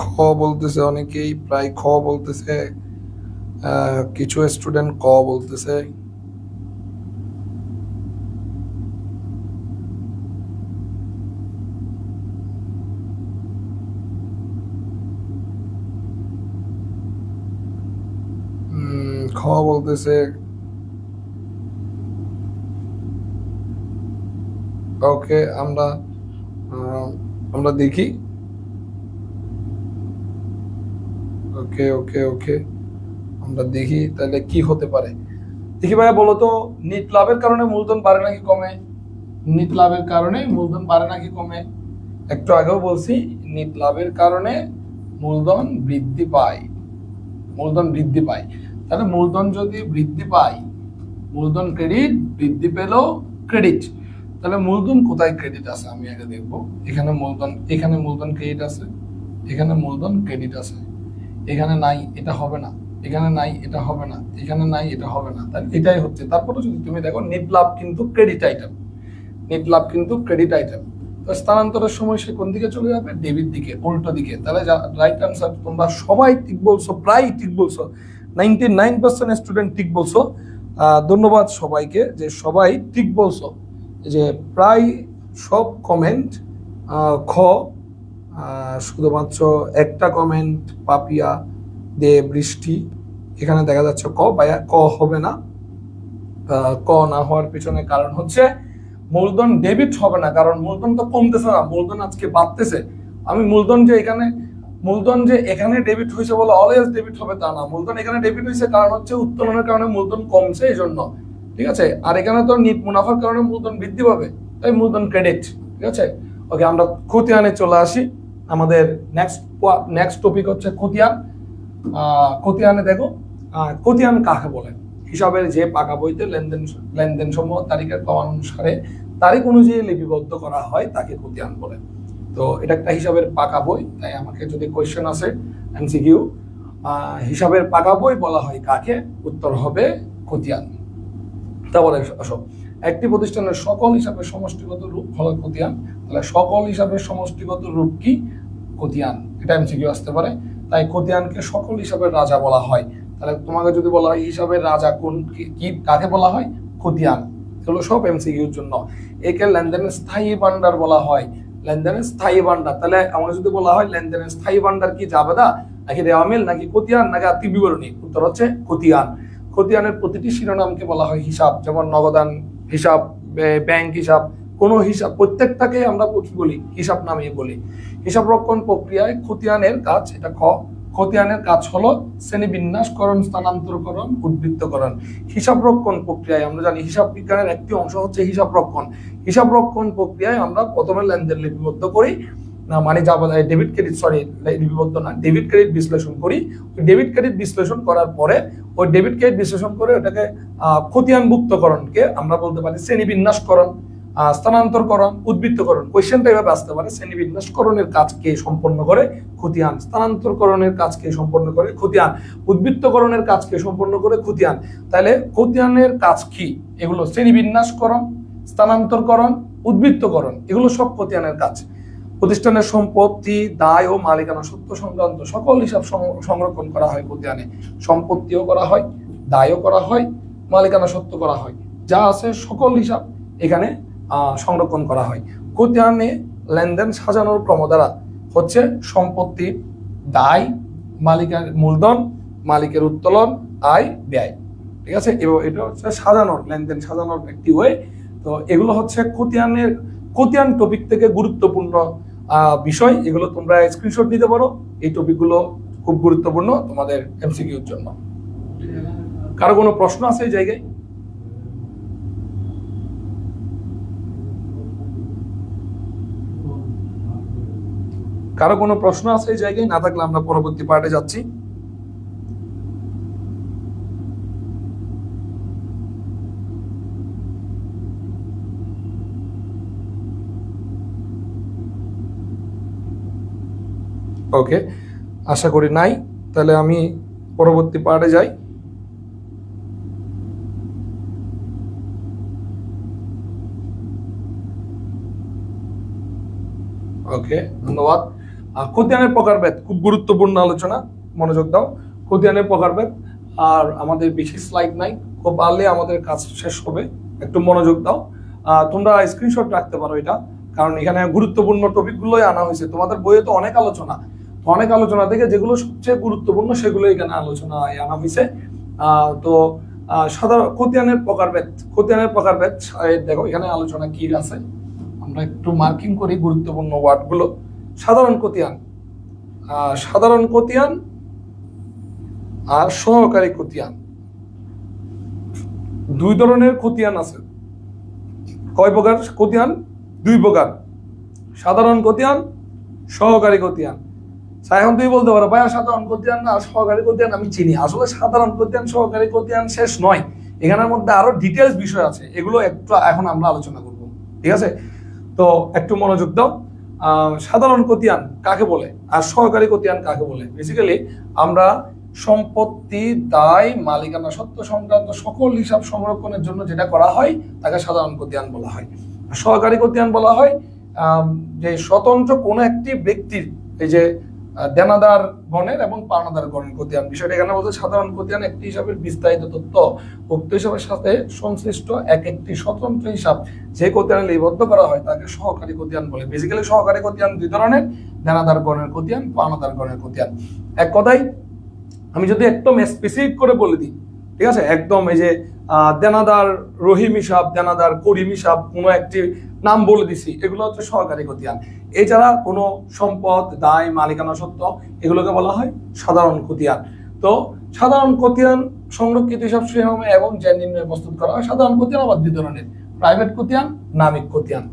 খ বলতেছে অনেকেই, প্রায় খ বলতেছে, কিছু স্টুডেন্ট ক বলতেছে। খ বলতেছে। ওকে, আমরা দেখি। ওকে ওকে ওকে, আমরা দেখি তাহলে কি হতে পারে। দেখি ভাইয়া, বলো তো, নিট লাভের কারণে মূলধন বাড়ে নাকি কমে? নিট লাভের কারণে মূলধন বাড়ে নাকি কমে? একটু আগেও বলছি, নিট লাভের কারণে মূলধন বৃদ্ধি পায়। মূলধন বৃদ্ধি পায়, তাহলে মূলধন যদি বৃদ্ধি পায়, মূলধন ক্রেডিট, বৃদ্ধি পেল ক্রেডিট, তাহলে মূলধন কোথায় ক্রেডিট আছে আমি আগে দেখবো। এখানে মূলধন, এখানে মূলধন ক্রেডিট আছে, এখানে মূলধন ক্রেডিট আছে, এখানে নাই, এটা হবে না, এখানে নাই, এটা হবে না, এখানে নাই, এটা হবে না, তাহলে এটাই হচ্ছে। তারপরে যদি তুমি দেখো, নেট লাভ কিন্তু ক্রেডিট আইটেম, নেট লাভ কিন্তু ক্রেডিট আইটেম। তো স্থানান্তরের সময় সে কোন দিকে চলে যাবে? ডেবিট দিকে, উল্টো দিকে। তাহলে রাইট আনসার তোমরা সবাই ঠিক বলছো, প্রায় ঠিক বলছো, 99% স্টুডেন্ট ঠিক বলছো। ধন্যবাদ সবাইকে যে সবাই ঠিক বলছো, যে প্রায় সব কমেন্ট খ। শুধুমাত্র একটা কমেন্ট পাপিয়া দে বৃষ্টি, এখানে দেখা যাচ্ছে ক। ভাইয়া ক হবে না। ক না হওয়ার পিছনে কারণ হচ্ছে মূলধন ডেবিট হবে না, কারণ মূলধন তো কমতেছে না, মূলধন আজকে বাড়তেছে। আমি মূলধন যে এখানে ডেবিট হয়েছে বলে অলওয়েজ ডেবিট হবে তা না। মূলধন এখানে ডেবিট হয়েছে কারণ হচ্ছে উত্তোলনের কারণে মূলধন কমছে, এই জন্য। ঠিক আছে, আর এখানে তো নিট মুনাফার কারণে মূলধন বৃদ্ধি পাবে, তাই মূলধন ক্রেডিট। ঠিক আছে, ওকে, আমরা খতিয়ানে চলে আসি। আমাদের নেক্সট টপিক হচ্ছে খতিয়ান। খতিয়ানে দেখো, খতিয়ান কাকে বলে? হিসাবের যে পাকা বইতে লেনদেন সমূহ তারিখের ক্রমানুসারে তারিখ অনুযায়ী লিপিবদ্ধ করা হয় তাকে খতিয়ান বলে। তো এটা একটা হিসাবের পাকা বই, তাই আমাকে যদি কোয়েশ্চেন আসে এমসিকিউ, হিসাবের পাকা বই বলা হয় কাকে? উত্তর হবে খতিয়ান। তারপরে আসো, একটি প্রতিষ্ঠানের সকল হিসাবের সমষ্টিগত রূপ হলো খতিয়ান। তাহলে সকল হিসাবের সমষ্টিগত রূপ কি? খতিয়ান। এটা এমসিকিউ আসতে পারে। তাই খতিয়ানকে সকল হিসাবের রাজা বলা হয়। তাহলে তোমাকে যদি বলা হয় হিসাবের রাজা কোন, কি কাকে বলা হয়? খতিয়ান। এগুলো সব এমসিকিউর জন্য। একে লেনদেনের স্থায়ী ভান্ডার বলা হয়। লেনদেনের স্থায়ী ভান্ডার, তাহলে আমাকে যদি বলা হয় লেনদেনের স্থায়ী ভান্ডার কি জাবেদা, নাকি রেওয়ামিল, নাকি খতিয়ান, নাকি আর্থিক বিবরণী? উত্তর হচ্ছে খতিয়ান। খতিয়ানের প্রতিটি শিরোনামকে বলা হয় হিসাব, যেমন নগদান হিসাব, ব্যাংক হিসাব, কোন হিসাব, প্রত্যেকটাকে আমরা কি বলি? হিসাব নামিয়ে বলি। হিসাব রক্ষণ প্রক্রিয়ায় খতিয়ানের কাজ, এটা খ। খতিয়ানের কাজ হলো শ্রেণীবিন্যাসকরণ, স্থানান্তরকরণ, উদ্বৃত্তকরণ। হিসাব রক্ষণ প্রক্রিয়ায় আমরা জানি হিসাব বিজ্ঞানের একটি অংশ হচ্ছে হিসাব রক্ষণ। হিসাব রক্ষণ প্রক্রিয়ায় আমরা প্রথমে লেনদেন লিপিবদ্ধ করি, না মানে যা বলা হয় ডেবিট ক্রেডিট, সরি লিপিবদ্ধ না, ডেবিট ক্রেডিট বিশ্লেষণ করি। ডেবিট ক্রেডিট বিশ্লেষণ করার পরে ওই ডেবিট ক্রেডিট বিশ্লেষণ করে ওটাকে খতিয়ানভুক্তকরণকে আমরা বলতে পারি শ্রেণীবিন্যাসকরণ, স্থানান্তরকরণ, উদ্বৃত্তকরণ। কোয়েশ্চেনটা এভাবে আসতে পারে, শ্রেণীবিন্যাসকরণের কাজ কে সম্পন্ন করে? খতিয়ান। স্থানান্তরকরণের কাজ কে সম্পন্ন করে? খতিয়ান। উদ্বৃত্তকরণের কাজ কে সম্পন্ন করে? খতিয়ান। তাহলে খতিয়ানের কাজ কি? এগুলো শ্রেণীবিন্যাসকরণ, স্থানান্তরকরণ, উদ্বৃত্তকরণ, এগুলো সব খতিয়ানের কাজ। প্রতিষ্ঠানের সম্পত্তি, দায় ও মালিকানা সত্ত্ব সংক্রান্ত সকল হিসাব সংরক্ষণ করা হয় খতিয়ানে। সম্পত্তিও করা হয়, দায়ও করা হয়, মালিকানা সত্ত্ব করা হয়, যা আছে সকল হিসাব এখানে সংরক্ষণ করা হয়। খতিয়ানে লেনদেন সাজানোর ক্রমধারা হচ্ছে সম্পত্তি, দায়, মালিকের মূলধন, মালিকের উত্তোলন, আয়, ব্যয়। ঠিক আছে, এটা হচ্ছে সাজানোর, লেনদেন সাজানোর একটি ওয়ে। তো এগুলো হচ্ছে খতিয়ান টপিক থেকে গুরুত্বপূর্ণ বিষয়। এগুলো তোমরা স্ক্রিনশট নিতে পারো। এই টপিকগুলো খুব গুরুত্বপূর্ণ তোমাদের এমসিকিউর জন্য। কারো কোনো প্রশ্ন আছে এই জায়গায়? কারো কোনো প্রশ্ন আছে এই জায়গায়? না থাকলে আমরা পরবর্তী পার্টে যাচ্ছি। ওকে, আশা করি নাই। তাহলে আমি পরবর্তী পার্টে যাই। ওকে, ধন্যবাদ। খতিয়ানের প্রকারভেদ খুব গুরুত্বপূর্ণ আলোচনা, মনোযোগ দাও। খতিয়ানের প্রকারভেদ, আর আমাদের বেশি স্লাইড নাই, খুব আর্লি আমাদের কাজ শেষ হবে, একটু মনোযোগ দাও। তোমরা স্ক্রিনশট রাখতে পারো এটা, কারণ এখানে গুরুত্বপূর্ণ টপিকগুলোই আনা হয়েছে। তোমাদের বইয়ে তো অনেক আলোচনা, অনেক আলোচনা থেকে যেগুলো সবচেয়ে গুরুত্বপূর্ণ সেগুলো এখানে আলোচনায় আনা হয়েছে। তো সাধারণ খতিয়ানের প্রকারভেদ, খতিয়ানের প্রকারভেদ দেখো এখানে আলোচনা কি আছে, আমরা একটু মার্কিং করি গুরুত্বপূর্ণ ওয়ার্ডগুলো। সাধারণ খতিয়ান, সাধারণ খতিয়ান আর সহকারী খতিয়ান, দুই ধরনের খতিয়ান আছে। কয় প্রকার খতিয়ান? দুই প্রকার, সাধারণ খতিয়ান, সহকারী খতিয়ান। এখন তুই বলতে পারো ভাইয়া সাধারণ খতিয়ান না সহকারী খতিয়ান আমি চিনি। আসলে সাধারণ খতিয়ান সহকারী খতিয়ান শেষ নয়, এখানের মধ্যে আরো ডিটেলস বিষয় আছে, এগুলো একটু এখন আমরা আলোচনা করব, ঠিক আছে? তো একটু মনোযোগ দাও। সাধারণ খতিয়ান কাকে বলে আর সহকারী খতিয়ান কাকে বলে? বেসিক্যালি আমরা সম্পত্তি, দায়, মালিকানা সত্ত্ব সংক্রান্ত সকল হিসাব সংরক্ষণের জন্য যেটা করা হয় তাকে সাধারণ খতিয়ান বলা হয়। সহকারী খতিয়ান বলা হয় যে স্বতন্ত্র কোনো একটি ব্যক্তির, এই যে দেনাদার গণের এবং পাওনাদার গণের খতিয়ান বিষয়টা এখানে বলতে, সাধারণ খতিয়ান একটি হিসাবের বিস্তারিত তথ্য উক্ত হিসাবের সাথে সংশ্লিষ্ট এক একটি স্বতন্ত্র হিসাব যে খতিয়ানে লিপিবদ্ধ করা হয় তাকে সহকারী খতিয়ান বলে। বেসিক্যালি সহকারী খতিয়ান দুই ধরনের, দেনাদার গণের খতিয়ান, পাওনাদার গণের খতিয়ান। এক কথায় আমি যদি একদম স্পেসিফিক করে বলে দিই, ঠিক আছে, একদম এই যে দেনাদার রহিম হিসাব, দেনাদার করিম হিসাব, কোনো একটি নাম বলে দিছি, এগুলো হচ্ছে সহকারী খতিয়ান। এছাড়া কোনো সম্পদ, দায়, মালিকানা সত্ত্ব এগুলোকে বলা হয় সাধারণ খতিয়ান। তো সাধারণ খতিয়ান সংরক্ষিত হিসাব শিরোনামে এবং যে নির্ণয় প্রস্তুত করা হয়। সাধারণ খতিয়ান আবার দুই ধরনের, প্রাইভেট খতিয়ান, নামিক খতিয়ান,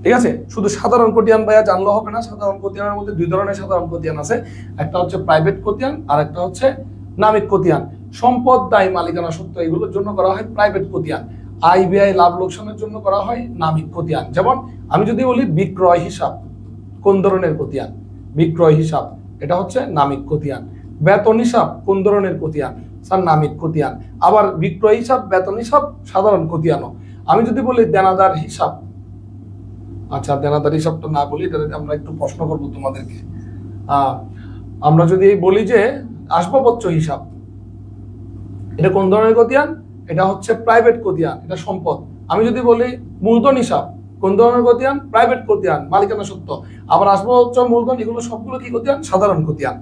ঠিক আছে? শুধু সাধারণ খতিয়ান ভাইয়া জানলে হবে না, সাধারণ খতিয়ানের মধ্যে দুই ধরনের সাধারণ খতিয়ান আছে, একটা হচ্ছে প্রাইভেট খতিয়ান আর একটা হচ্ছে নামিক খতিয়ান। সম্পদ, দায়, মালিকানা সত্ত্ব এগুলোর জন্য করা হয় প্রাইভেট খতিয়ান। আয় ব্যয়, লাভ লোকসানের জন্য করা হয় নামিক খতিয়ান। যেমন আমি যদি বলি বিক্রয় হিসাব, কোন ধরনের খতিয়ান? বিক্রয় হিসাব, এটা হচ্ছে নামিক খতিয়ান। বেতন হিসাব কোন ধরনের খতিয়ান? স্যার নামিক খতিয়ান। আবার বিক্রয় হিসাব, বেতন হিসাব সাধারণ খতিয়ানও। আমি যদি বলি দেনাদার হিসাব, আচ্ছা দেনাদার হিসাবটা না বলি, আমরা একটু প্রশ্ন করবো তোমাদেরকে। আমরা যদি বলি যে আসবাবপত্র হিসাব, এটা কোন ধরনের খতিয়ান? এটা হচ্ছে প্রাইভেট খতিয়ান, এটা সম্পদ। আমি যদি বলি মূলধন হিসাব, কোন ধরনের খতিয়ান? প্রাইভেট খতিয়ান, মালিকানা সত্ত্ব। আবার আসবাবপত্র, মূলধন এগুলো সবগুলো কি খতিয়ান? সাধারণ খতিয়ান।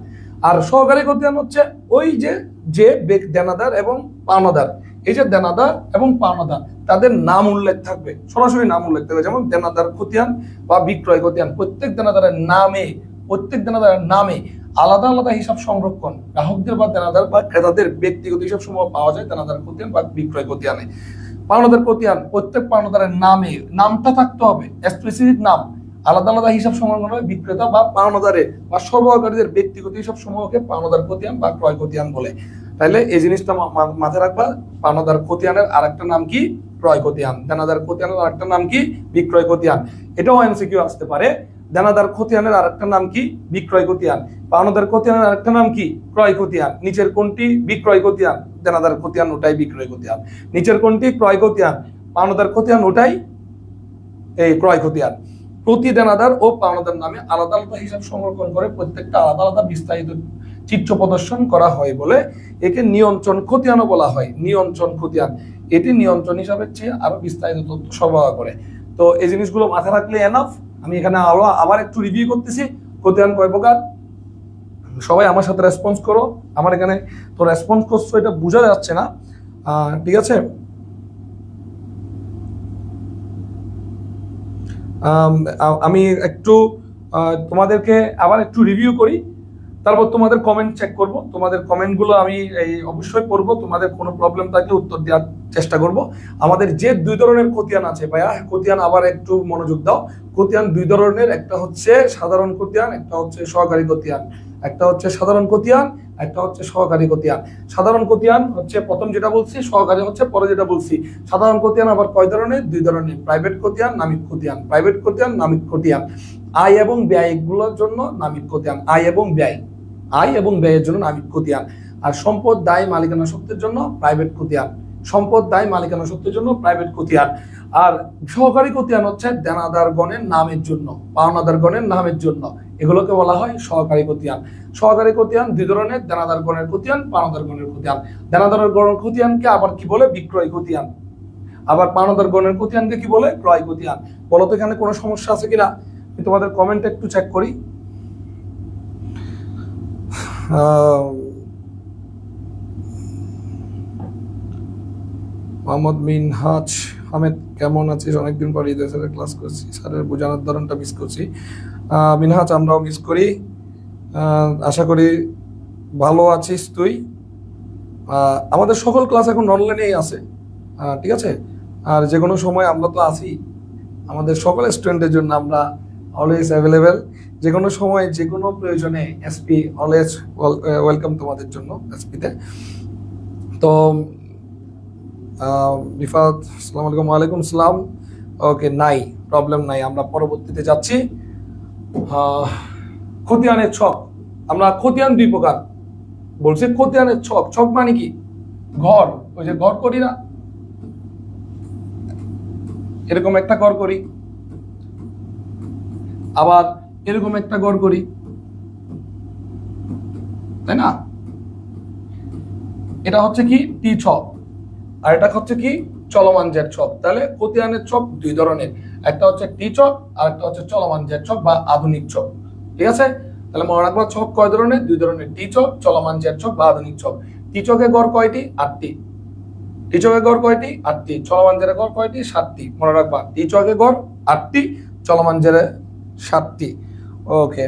আর সহকারী খতিয়ান হচ্ছে ওই যে দেনাদার এবং পাওনাদার, এই যে দেনাদার এবং পাওনাদার তাদের নাম উল্লেখ থাকবে, সরাসরি নাম উল্লেখ থাকবে। যেমন দেনাদার খতিয়ান বা বিক্রয় খতিয়ান, প্রত্যেক দেনাদারের নামে আলাদা আলাদা হিসাব সংরক্ষণ, গ্রাহকদের বা দেনাদার বা ক্রেতাদের ব্যক্তিগত হিসাব সমূহ পাওয়া যায় দেনাদার খতিয়ান বা বিক্রয় খতিয়ানে। পাওনাদার খতিয়ান, প্রত্যেক পাওনাদারের নামটা থাকতে হবে, স্পেসিফিক নাম, আলাদা আলাদা হিসাব সংরক্ষণ হবে বিক্রেতা বা পাওনাদারের বা সরবরাহকারীদের ব্যক্তিগত হিসাব সমূহকে পাওনাদার খতিয়ান বা ক্রয় খতিয়ান বলে। তাইলে এই জিনিসটা মাথায় রাখবা। পাওনাদার খতিয়ানের আরেকটা নাম কি? ক্রয় খতিয়ান। দেনাদার খতিয়ানের আরেকটা নাম কি? বিক্রয় খতিয়ান। এটাও এমসিকিউ আসতে পারে। দেনাদার খতিয়ানের আরেকটা নাম কি? বিক্রয় খতিয়ান। পাওনাদার খতিয়ানের আরেকটা নাম কি? ক্রয় খতিয়ান। নিচের কোনটি বিক্রয় খতিয়ান? দেনাদার খতিয়ান, ওটাই বিক্রয় খতিয়ান। নিচের কোনটি ক্রয় খতিয়ান? পাওনাদার খতিয়ান, ওটাই এই ক্রয় খতিয়ান। প্রতি দেনাদার ও পাওনাদার নামে আলাদা আলাদা হিসাব সংরক্ষণ করে প্রত্যেকটা আলাদা আলাদা বিস্তারিত চিত্র প্রদর্শন করা হয় বলে একে নিয়ন্ত্রণ খতিয়ানও বলা হয়। নিয়ন্ত্রণ খতিয়ান, এটি নিয়ন্ত্রণ হিসাবের চেয়ে আরো বিস্তারিত তথ্য সরবরাহ করে। তো এই জিনিসগুলো মাথায় রাখলে এনাফ। আমি এখানে আবার একটু রিভিউ করতেছি। খতিয়ান কয় প্রকার? সবাই আমার সাথে রেসপন্স করো। আমার এখানে তো রেসপন্স করছো, এটা বোঝা যাচ্ছে না, ঠিক আছে? আমি একটু তোমাদেরকে আবার একটু রিভিউ করি। তারপর তোমাদের কমেন্ট চেক করব, তোমাদের কমেন্টগুলো আমি এই অবশ্যই পড়বো, তোমাদের কোনো প্রবলেম থাকলে উত্তর দেওয়ার চেষ্টা করব। আমাদের যে দুই ধরনের খতিয়ান আছে ভাইয়া, খতিয়ান আবার একটু মনোযোগ দাও। খতিয়ান দুই ধরনের, একটা হচ্ছে সাধারণ খতিয়ান, একটা হচ্ছে সহকারী খতিয়ান। একটা হচ্ছে সাধারণ খতিয়ান, একটা হচ্ছে সহকারী খতিয়ান। সাধারণ খতিয়ান হচ্ছে প্রথম যেটা বলছি, সহকারী হচ্ছে পরে যেটা বলছি। সাধারণ খতিয়ান আবার কয় ধরনের? দুই ধরনের, প্রাইভেট খতিয়ান, নামিক খতিয়ান। প্রাইভেট খতিয়ান, নামিক খতিয়ান। আয় এবং ব্যয় এগুলোর জন্য নামিক খতিয়ান। আয় এবং ব্যয়, আয় এবং ব্যয়ের জন্য নামিক খতিয়ান। আর সম্পদ, দায়, মালিকানা সত্ত্বের জন্য প্রাইভেট খতিয়ান। সম্পদ, দায়, মালিকানা সত্ত্বের জন্য প্রাইভেট খতিয়ান। আর সহকারী খতিয়ান হচ্ছে দেনাদারগণের নামের জন্য, পাওনাদারগণের নামের জন্য, এগুলোকে বলা হয় সহকারী খতিয়ান। সহকারী খতিয়ান দুই ধরনের, দেনাদারগণের খতিয়ান, পাওনাদারগণের খতিয়ান। দেনাদারগণের খতিয়ানকে আবার কি বলে? বিক্রয় খতিয়ান। আবার পাওনাদারগণের খতিয়ানকে কি বলে? ক্রয় খতিয়ান। বলো তো এখানে কোনো সমস্যা আছে কিনা? আমি তোমাদের কমেন্ট একটু চেক করি। মোহাম্মদ মিনহাজ হামেদ, কেমন আছিস? অনেকদিন পর ঈদের স্যারের ক্লাস করছি, স্যারের বোঝানোর ধরনটা মিস করছি। মিনহাজ, আমরাও মিস করি। আশা করি ভালো আছিস তুই। আমাদের সকল ক্লাস এখন অনলাইনেই আছে, ঠিক আছে? আর যে কোনো সময় আমরা তো আছি, আমাদের সকল স্টুডেন্টের জন্য আমরা অলওয়েজ অ্যাভেলেবেল। যে কোনো সময় যে কোনো প্রয়োজনে এসপি অলওয়েজ ওয়েলকাম তোমাদের জন্য এসপিতে। তো রিফাত, আসসালামু আলাইকুম। ওয়ালাইকুম সালাম। ওকে, নাই প্রবলেম নাই, আমরা পরবর্তীতে যাচ্ছি। খতিয়ানের ছক, আমরা খতিয়ান দুই প্রকার বলছি। খতিয়ানের ছক, ছক মানে কি? ঘর, ওই যে ঘর করি না, এরকম একটা ঘর করি, আবার এরকম একটা ঘর করি, তাই না? এটা হচ্ছে কি? টি ছক। আর এটা হচ্ছে কি? চলমান জেট ছক। তাহলে খতিয়ানের ছক দুই ধরনের, একটা হচ্ছে টি ছক আর একটা হচ্ছে চলমান জেট ছক বা আধুনিক ছক। ঠিক আছে? তাহলে মনে রাখবা ছক কয় ধরনের? দুই ধরনের, টি ছক, চলমান জেট ছক বা আধুনিক ছক। টি ছকে গড় কয়টি? 8টি। টি ছকে গড় কয়টি? 8টি। চলমান জেরে গড় কয়টি? 7টি। মনে রাখবা টি ছকে গড় 8টি, চলমান জেরে 7টি। ওকে,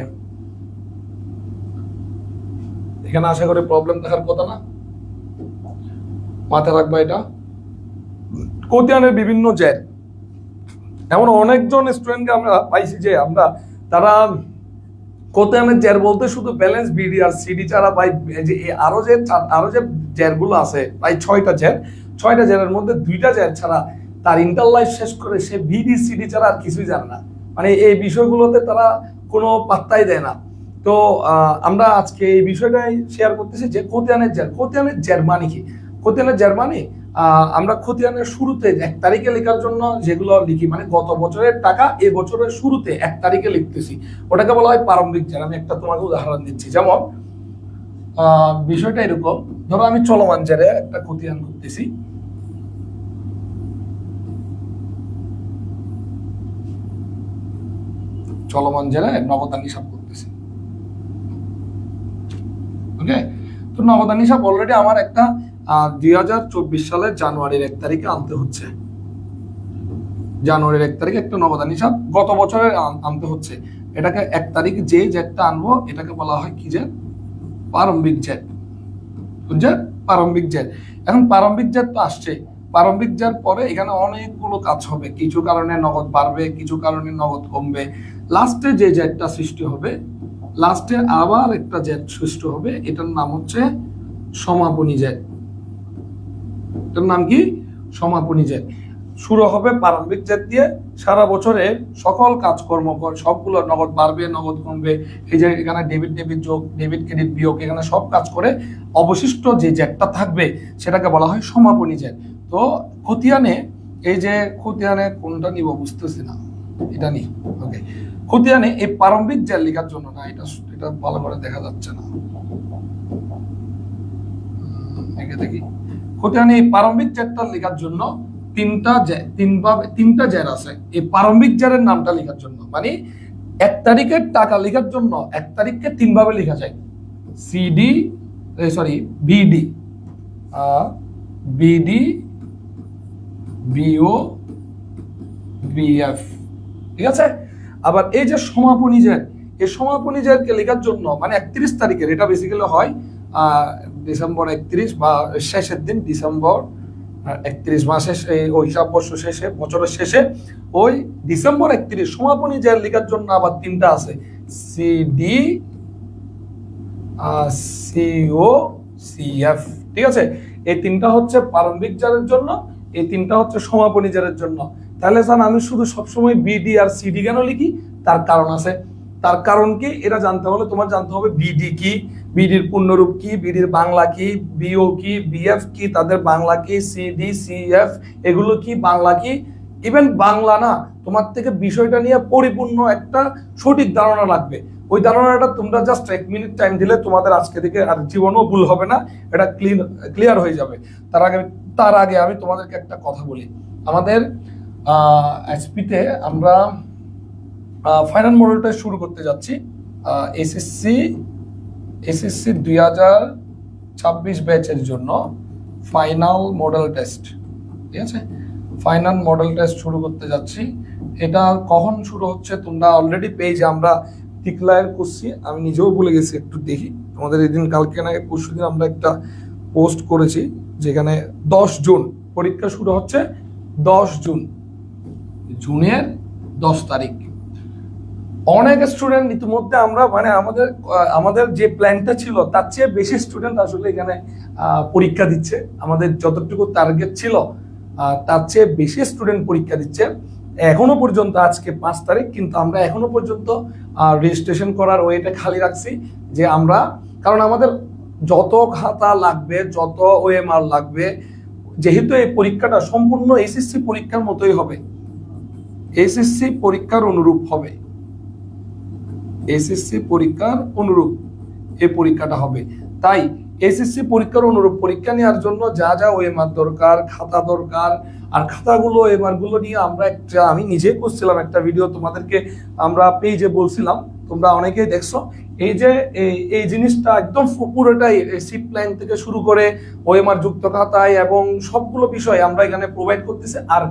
এখানে আশা করি প্রবলেম দেখার কথা না, মাথায় রাখবা এটা। খতিয়ানের বিভিন্ন জের, এমন অনেকজন স্টুডেন্টকে আমরা পাইছি যে তারা খতিয়ানের জের বলতে শুধু ব্যালেন্স, বিডি আর সিডি ছাড়া ভাই যে আরো যে জেরগুলো আছে প্রায় 6টা জের, 6টা জেরের মধ্যে 2টা জের ছাড়া তার ইন্টার লাইফ শেষ করে সে বিডি সিডি ছাড়া আর কিছুই জানে না। মানে এই বিষয়গুলোতে তারা কোনো পাত্তাই দেয় না। তো আমরা আজকে এই বিষয়টাই শেয়ার করতেছি যে খতিয়ানের জের। খতিয়ানের জের মানে কি? খতিয়ানের জের মানে আমরা খতিয়ানের শুরুতে 1 তারিখে লেখার জন্য যেগুলো লিখি, মানে গত বছরের টাকা এ বছরের শুরুতে 1 তারিখে লিখতেছি, ওটাকে বলা হয় প্রারম্ভিক জের। আমি একটা তোমাকে উদাহরণ দিচ্ছি। যেমন বিষয়টা এরকম, ধরো আমি চলমান জেরে একটা খতিয়ান করতেছি। চলমান জেরে নগদান হিসাব করতেছি। ওকে, তো নগদান হিসাব অলরেডি আমার একটা 2024 সালের জানুয়ারির 1 তারিখে আনতে হচ্ছে। জানুয়ারির 1 তারিখে একটা নগদান হিসাব গত বছরের আনতে হচ্ছে। এটাকে 1 তারিখ যে জেটটা আনবো এটাকে বলা হয় কি জেট? প্রারম্ভিক জেট। বুঝছেন? প্রারম্ভিক জেট। এখন প্রারম্ভিক জেট তো আসছে, প্রারম্ভিক জেট পরে এখানে অনেকগুলো কাজ হবে, কিছু কারণে নগদ বাড়বে, কিছু কারণে নগদ কমবে। লাস্টে যে জেটটা সৃষ্টি হবে, লাস্টে আবার একটা জেট সৃষ্টি হবে, এটার নাম হচ্ছে সমাপনী জেট। এটার নাম কি? সমাপনী জেট। শুরু হবে প্রারম্ভিক জেট দিয়ে, সারা বছরে সকল কাজকর্ম সবগুলো নগদ বাড়বে, নগদ কমবে, এই যে এখানে ডেবিট যোগ, ডেবিট ক্রেডিট বিয়োগ, এখানে সব কাজ করে অবশিষ্ট যে জেটটা থাকবে সেটাকে বলা হয় সমাপনী জেট। তো খতিয়ানে, এই যে খতিয়ানে কোনটা নিব বুঝতেছি না, এটা নি। ওকে, খতিয়ানে এই প্রারম্ভিক জেট লেখার জন্য না, এটা ভালো করে দেখা যাচ্ছে না, দেখি। খতিয়ানে এই প্রারম্ভিক জেটটা লেখার জন্য তিনটা জের আছে। এই প্রারম্ভিক জেরের নামটা লেখার জন্য, মানে 1 তারিখের টাকা লেখার জন্য 1 তারিখকে 3 ভাবে লেখা যায়। CD, sorry BD, BD, BO, BF. ঠিক আছে? আবার এই যে সমাপনী জেট, এই সমাপনী জেরকে লেখার জন্য মানে 31 তারিখের, এটা বেসিক্যালি হয় ডিসেম্বর 31 বা শেষের দিন, ডিসেম্বর 31 মাসের ওই হিসাব বর্ষ শেষে, বছরের শেষে ওই ডিসেম্বর 31 সমাপনী জের লেখার জন্য আবার তিনটা আছে, সিডি সিও সিএফ। ঠিক আছে, এই তিনটা হচ্ছে প্রারম্ভিক জারের জন্য, এই তিনটা হচ্ছে সমাপনী জারের জন্য। তাহলে স্যার আমি শুধু সবসময় বিডি আর সিডি কেন লিখি? তার কারণ আছে। তার কারণ কি এটা জানতে হলে তোমার জানতে হবে বিডি কি, বিডির পূর্ণরূপ কি, বিডির বাংলা কি, বিও কি, বিএফ কি, তাদের বাংলা কি, সিডি সিএফ এগুলো কি, বাংলা কি। ইভেন বাংলা না, তোমার থেকে বিষয়টা নিয়ে পরিপূর্ণ একটা সঠিক ধারণা লাগবে। ওই ধারণাটা তোমরা জাস্ট 1 মিনিট টাইম দিলে তোমাদের আজকে থেকে আর জীবনও ভুল হবে না, এটা ক্লিয়ার হয়ে যাবে। তার আগে আমি তোমাদেরকে একটা কথা বলি। আমাদের এসপিতে আমরা ফাইনাল মডেল টেস্ট শুরু করতে যাচ্ছি। এসএসসি 2026 ব্যাচের জন্য ফাইনাল মডেল টেস্ট, ঠিক আছে, ফাইনাল মডেল টেস্ট শুরু করতে যাচ্ছি। এটা কখন শুরু হচ্ছে তোমরা অলরেডি পেজে আমরা ডিক্লায়ার করছি, আমি নিজেও ভুলে গেছি, একটু দেখি তোমাদের এদিন কালকে না পরশু দিন আমরা একটা পোস্ট করেছি যেখানে 10 জুন পরীক্ষা শুরু হচ্ছে, 10 জুন, জুনের 10 তারিখ। অনেক স্টুডেন্ট ইতিমধ্যে আমরা মানে আমাদের যে প্ল্যানটা ছিল তার চেয়ে বেশি স্টুডেন্ট আসলে এখানে পরীক্ষা দিচ্ছে। আমাদের যতটুকু টার্গেট ছিল তার চেয়ে বেশি স্টুডেন্ট পরীক্ষা দিচ্ছে এখনো পর্যন্ত। আজকে 5 তারিখ, কিন্তু আমরা এখনো পর্যন্ত রেজিস্ট্রেশন করার ওয়েটা খালি রাখছি, যে আমরা, কারণ আমাদের যত খাতা লাগবে, যত ওএমআর লাগবে, যেহেতু এই পরীক্ষাটা সম্পূর্ণ এসএসসি পরীক্ষার মতোই হবে, এসএসসি পরীক্ষার অনুরূপ হবে, এসএসসি পরীক্ষার অনুরূপ এই পরীক্ষাটা হবে। তাই এসএসসি পরীক্ষার অনুরূপ পরীক্ষা নেওয়ার জন্য যা যা ওএমআর দরকার, খাতা দরকার, আর খাতাগুলো ওএমআর গুলো নিয়ে আমরা আমি নিজে করছিলাম একটা ভিডিও, তোমাদেরকে আমরা পেজে বলছিলাম, তোমরা অনেকেই দেখছো। এই যে এই জিনিসটা একদম পুরোটাই সিট প্ল্যান থেকে শুরু করে ওএমআর যুক্ত খাতায় এবং সবগুলো বিষয় আমরা এখানে প্রোভাইড করতেছি। আর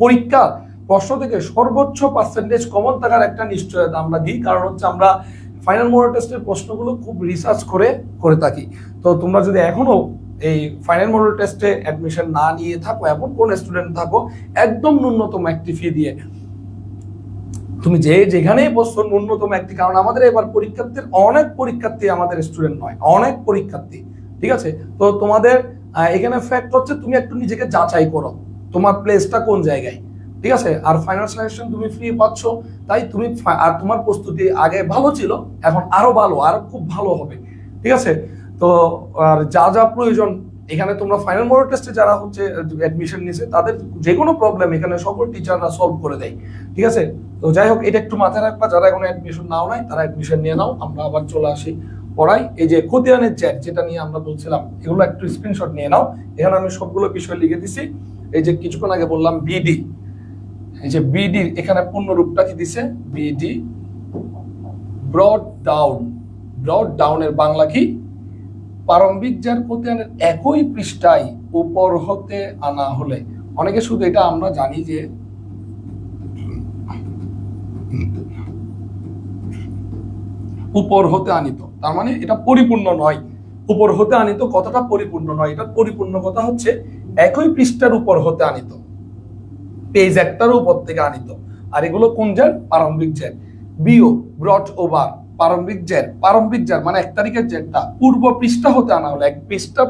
পরীক্ষা প্রশ্ন থেকে সর্বোচ্চ পার্সেন্টেজ কমন থাকার একটা নিশ্চয়তা আমরা দিই, কারণ হচ্ছে আমরা ফাইনাল মডেল টেস্টের প্রশ্নগুলো খুব রিসার্চ করে থাকি। তো তোমরা যদি এখনো এই ফাইনাল মডেল টেস্টে অ্যাডমিশন না নিয়ে থাকো, এমন কোন স্টুডেন্ট থাকো, একদম ন্যূনতম একটি ফি দিয়ে তুমি যেখানেই বসছো ন্যূনতম একটি, কারণ আমাদের এবার অনেক পরীক্ষার্থী আমাদের স্টুডেন্ট নয়, অনেক পরীক্ষার্থী। ঠিক আছে, তো তোমাদের এখানে ফ্যাক্ট হচ্ছে তুমি একটু নিজেকে যাচাই করো তোমার প্লেসটা কোন জায়গায়। ঠিক আছে, আর ফাইনাল সাজেশন তুমি ফ্রি পাচ্ছ, তাই তুমি আর তোমার প্রস্তুতি আগে ভালো ছিল, এখন আরো ভালো, আরো খুব ভালো হবে। ঠিক আছে, তো আর যা যা প্রয়োজন এখানে তোমরা ফাইনাল মডেল টেস্টে যারা হচ্ছে অ্যাডমিশন নিয়েছে তাদের যে কোনো প্রবলেম এখানে সকল টিচাররা সলভ করে দেয়। ঠিক আছে, তো যাই হোক, এটা একটু মাথায় রাখবা, যারা এখন অ্যাডমিশন নাও নাই তারা অ্যাডমিশন নিয়ে নাও। আমরা আবার চলে আসি পড়াই। এই যে খতিয়ানের চ্যাট যেটা নিয়ে আমরা বলছিলাম, এগুলো একটু স্ক্রিনশট নিয়ে নাও। এখানে আমি সবগুলো বিষয় লিখে দিছি। এই যে কিছুক্ষণ আগে বললাম বিডি, এই যে বিডি এখানে পূর্ণরূপটা কি দিছে, বিডি ব্রড ডাউনের বাংলা কি, প্রারম্ভিক জার খতিয়ানের একই পৃষ্ঠায় উপর হতে আনা হলে। অনেকে শুধু এটা আমরা জানি যে উপর হতে আনিত, তার মানে এটা পরিপূর্ণ নয়। উপর হতে আনিত কথাটা পরিপূর্ণ নয়, এটা পরিপূর্ণ কথা হচ্ছে একই পৃষ্ঠার উপর হতে আনিত, পেজ একটার উপর থেকে আনিত। আর এগুলো কোন জার? প্রারম্ভিক জার। বিও ব্রট ওভার, প্রারম্ভিক জার মানে 1 তারিখের জারটা পূর্ব পৃষ্ঠা হতে আনা হলো, এক পৃষ্ঠা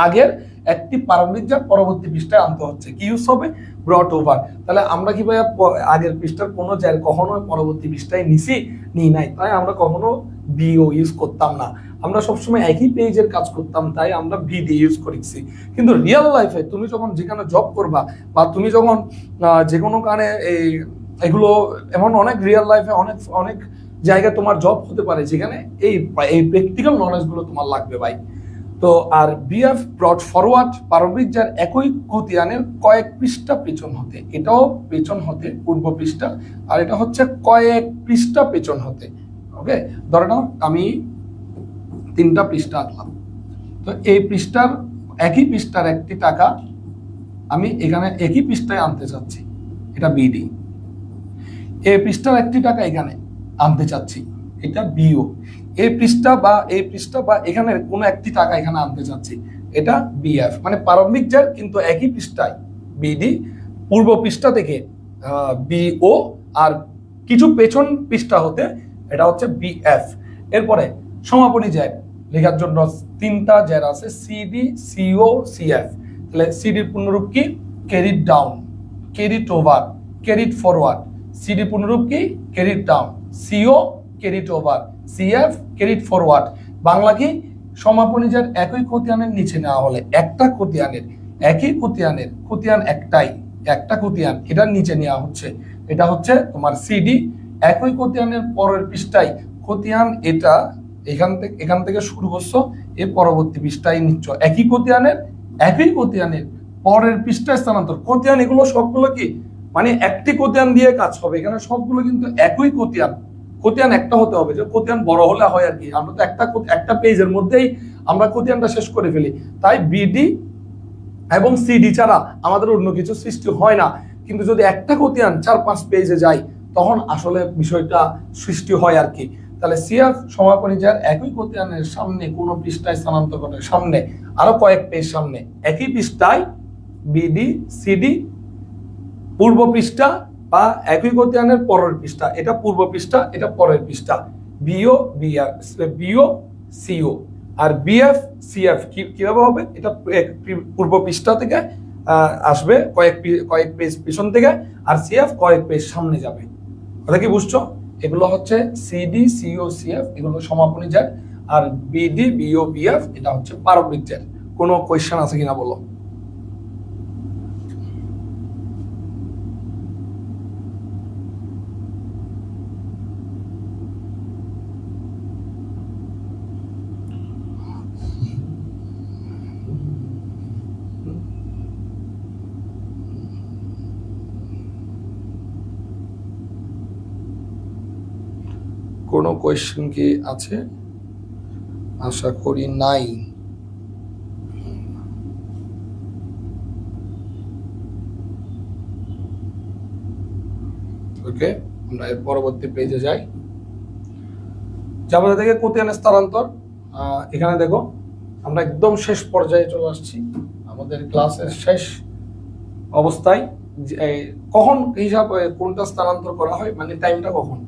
আগের একটি প্রারম্ভিক জার পরবর্তী পৃষ্ঠায় আনতে হচ্ছে, কি ইউজ হবে? ব্রট ওভার। তাহলে আমরা কি ভাই আগের পৃষ্ঠার কোনো জার কখনো পরবর্তী পৃষ্ঠায় নিই নাই, তাই আমরা কখনো বিও ইউজ করতাম না, আমরা সবসময় একই পেজের কাজ করতাম, তাই আমরা বি দিয়ে ইউজ করেছি। কিন্তু রিয়েল লাইফে তুমি যখন যেখানে জব করবা বা তুমি যখন যে কোনো কারণে এগুলো এমন অনেক রিয়েল লাইফে অনেক জায়গায় তোমার জব হতে পারে যেখানে এই প্র্যাকটিক্যাল নলেজগুলো তোমার লাগবে ভাই। তো আর বিএফ ব্রট ফরওয়ার্ড, প্রারম্ভিক জার একই খতিয়ানের কয়েক পৃষ্ঠা পেছন হতে, এটাও পেছন হতে পূর্ব পৃষ্ঠা, আর এটা হচ্ছে কয়েক পৃষ্ঠা পেছন হতে। ওকে, ধরে নাও আমি 3টা পৃষ্ঠা আঁকলাম, তো এই পৃষ্ঠার একই পৃষ্ঠার একটি টাকা আমি এখানে একই পৃষ্ঠায় আনতে চাচ্ছি, এটা বিডি। এই পৃষ্ঠার একটি টাকা এখানে, আনতে চাচ্ছি, এটা বিও। এই পৃষ্ঠা বা এখানে কোনো একটি টাকা এখানে আনতে চাচ্ছি, এটা বিএফ। মানে প্রারম্ভিক জের কিন্তু একই পৃষ্ঠায় বিডি, পূর্ব পৃষ্ঠা থেকে বিও, আর কিছু পেছন পৃষ্ঠা হতে এটা হচ্ছে বিএফ। এরপরে সমাপনী জের লেখার জন্য তিনটা জের আছে, সিডি, সিও, সিএফ। তাহলে সিডির পূর্ণরূপ কি? Carried down, carried over, carried forward. CD পূর্ণরূপ কি? Carried down. CO carried over, CF carried forward. Bangla কি? সমাপনী জের একই খতিয়ানের নিচে নেওয়া হলে একটা খতিয়ানের, একই খতিয়ানের, খতিয়ান একটাই, একটা খতিয়ান, এটার নিচে নেওয়া হচ্ছে, এটা হচ্ছে তোমার সিডি। একই খতিয়ানের পরের পৃষ্ঠায় খতিয়ান এটা এখান থেকে শুরু করছো, এর পরবর্তী পৃষ্ঠায় নিচ্ছ, একই খতিয়ানের পরের পৃষ্ঠায় স্থানান্তর। খতিয়ান এগুলো সবগুলো কি মানে একটি খতিয়ান দিয়ে কাজ হবে, এখানে সবগুলো কিন্তু একই খতিয়ান। খতিয়ান একটা হতে হবে, যে খতিয়ান বড় হলে হয় আর কি, আমরা তো একটা পেজের মধ্যেই আমরা খতিয়ানটা শেষ করে ফেলি। তাই বিডি এবং সিডি ছাড়া আমাদের অন্য কিছু সৃষ্টি হয় না। কিন্তু যদি একটা খতিয়ান 4-5 পেজে যায় তখন আসলে বিষয়টা সৃষ্টি হয় আর কি। তাহলে সিএফ সমাপনী জের একই খতিয়ানের সামনে কোন পৃষ্ঠায় স্থানান্তর করে, সামনে আরো কয়েক পেজ সামনে, একই পৃষ্ঠায় বিডি সিডি, পূর্ব পৃষ্ঠা বা একই খতিয়ানের পরের পৃষ্ঠা, এটা পূর্ব পৃষ্ঠা, এটা পরের পৃষ্ঠা। বিও বিও সিও, আর বিএফ সিএফ কিভাবে হবে? এটা পূর্ব পৃষ্ঠা থেকে আসবে কয়েক পেজ পিছন থেকে, আর সিএফ কয়েক পেজ সামনে যাবে। কথা কি বুঝছো? এগুলো হচ্ছে সিডি, সিও, সিএফ, এগুলো সমাপনী জের। আর বিডি, বিও, বিএফ এটা হচ্ছে প্রারম্ভিক জের। কোনো কোয়েশ্চেন আছে কিনা বলো? কোনো কোয়েশ্চেন কি আছে? আশা করি নাই। ওকে, আমরা এর পরবর্তী পেজে যাই। জাবেদা থেকে খতিয়ানের স্থানান্তর। এখানে দেখো আমরা একদম শেষ পর্যায়ে চলে আসছি, আমাদের ক্লাসের শেষ অবস্থায়। কখন হিসাব কোনটা স্থানান্তর করা হয়, মানে টাইমটা কখন?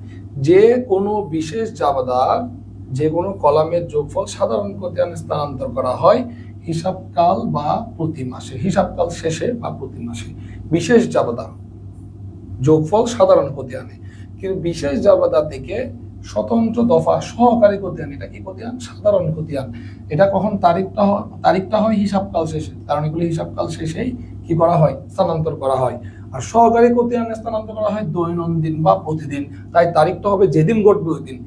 যে কোনো বিশেষ জাবেদার যে কোনো কলামের যোগফল সাধারণ খতিয়ানে স্থানান্তর করা হয় হিসাবকাল বা প্রতি মাসে, হিসাবকাল শেষে বা প্রতি মাসে। বিশেষ জাবেদা যোগফল সাধারণ খতিয়ানে, কিন্তু বিশেষ জাবেদা থেকে স্বতন্ত্র দফা সহকারী খতিয়ান, এটা কি খতিয়ান? সাধারণ খতিয়ান। এটা কখন? তারিখটা হয় হিসাবকাল শেষে, কারণ এগুলি হিসাবকাল শেষেই কি করা হয়? স্থানান্তর করা হয়। আর সহকারী খতিয়ানে স্থানান্তর করা হয় দৈনন্দিন বা প্রতিদিন, তাই তারিখটা হবে যেদিন ঘটবে ওই দিন।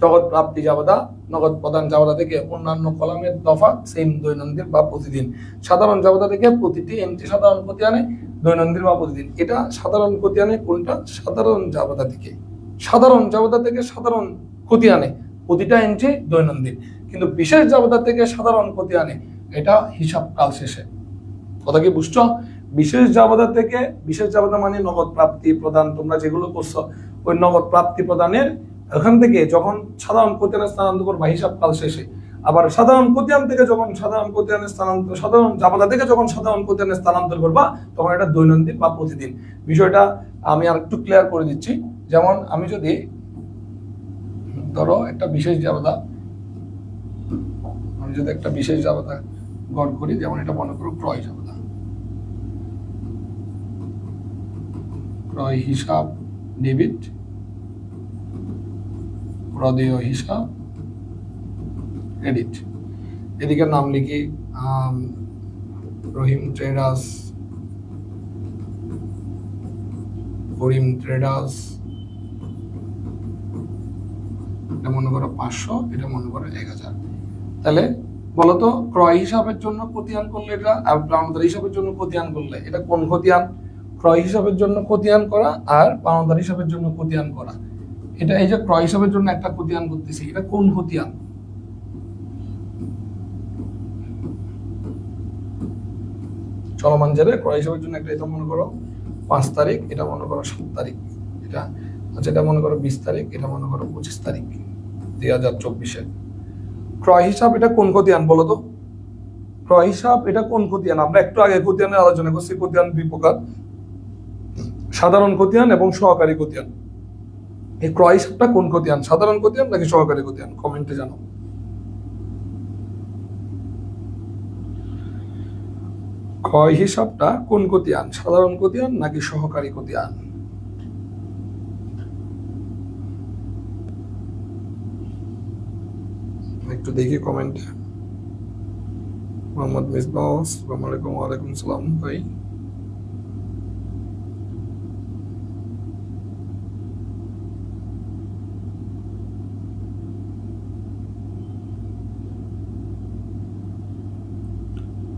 নগদ প্রাপ্তি জাবেদা, নগদ প্রদান জাবেদা থেকে অন্যান্য কলামের দফা সেম দৈনন্দিন বা প্রতিদিন। সাধারণ জাবেদা থেকে প্রতিটি এন্ট্রি সাধারণ খতিয়ানে দৈনন্দিন বা প্রতিদিন। এটা সাধারণ খতিয়ানে কোনটা? সাধারণ জাবেদা থেকে সাধারণ খতিয়ানে প্রতিটা এন্ট্রি দৈনন্দিন, কিন্তু বিশেষ জাবেদা থেকে সাধারণ খতিয়ানে এটা হিসাবকাল শেষে। কথা কি বুঝছো? বিশেষ জাবেদা মানে নগদ প্রাপ্তি প্রদান, তোমরা যেগুলো করছো ওই নগদ প্রাপ্তি প্রদানের ওখান থেকে যখন সাধারণ খতিয়ানে স্থানান্তর করবা হিসাবকাল শেষে। আবার সাধারণ খতিয়ান থেকে যখন সাধারণ জাবেদা থেকে যখন সাধারণ খতিয়ানে স্থানান্তর করবা তখন এটা দৈনন্দিন বা প্রতিদিন। বিষয়টা আমি আর একটু ক্লিয়ার করে দিচ্ছি। যেমন আমি যদি ধরো একটা বিশেষ জাবেদা গড় করি, যেমন এটা মনে করো ক্রয় জাবেদা, ক্রয় হিসাব ডেবিট, প্রদেয় হিসাব ক্রেডিট। এদিকে নাম লিখি রহিম ট্রেডার্স, করিম ট্রেডার্স, এটা মনে করো 500, এটা মনে করো 1000। তাহলে বলতো ক্রয় হিসাবের জন্য খতিয়ান করলে এটা, আর পাওনাদার হিসাবের জন্য খতিয়ান করলে এটা কোন খতিয়ান? ক্রয় হিসাবের জন্য খতিয়ান করা আর পাওনাদার হিসাবের জন্য খতিয়ান করা। এটা এই যে ক্রয় হিসাবের জন্য একটা খতিয়ান করতেছি, এটা কোন খতিয়ান? চলমান জেরে ক্রয় হিসাবের জন্য একটা, এটা মনে করো 5 তারিখ, এটা মনে করো 7 তারিখ, এটা আচ্ছা, এটা মনে করো 20 তারিখ, এটা মনে করো 25 তারিখ 2024-এ। ক্রয় হিসাব এটা কোন খতিয়ান বলো তো? ক্রয় হিসাব এটা কোন খতিয়ান? আমরা একটু আগে খতিয়ানের আলোচনা করছি। খতিয়ান দুই প্রকার, সাধারণ খতিয়ান এবং সহকারী খতিয়ান। এই ক্রয় হিসাবটা কোন খতিয়ান, সাধারণ খতিয়ান নাকি সহকারী খতিয়ান? কমেন্টে জানাও। ক্রয় হিসাবটা কোন খতিয়ান, সাধারণ খতিয়ান নাকি সহকারী খতিয়ান? একটু দেখি কমেন্টে। মোহাম্মদ মিসবাহ, আসসালামু আলাইকুম। ওয়ালাইকুম সালাম ভাই।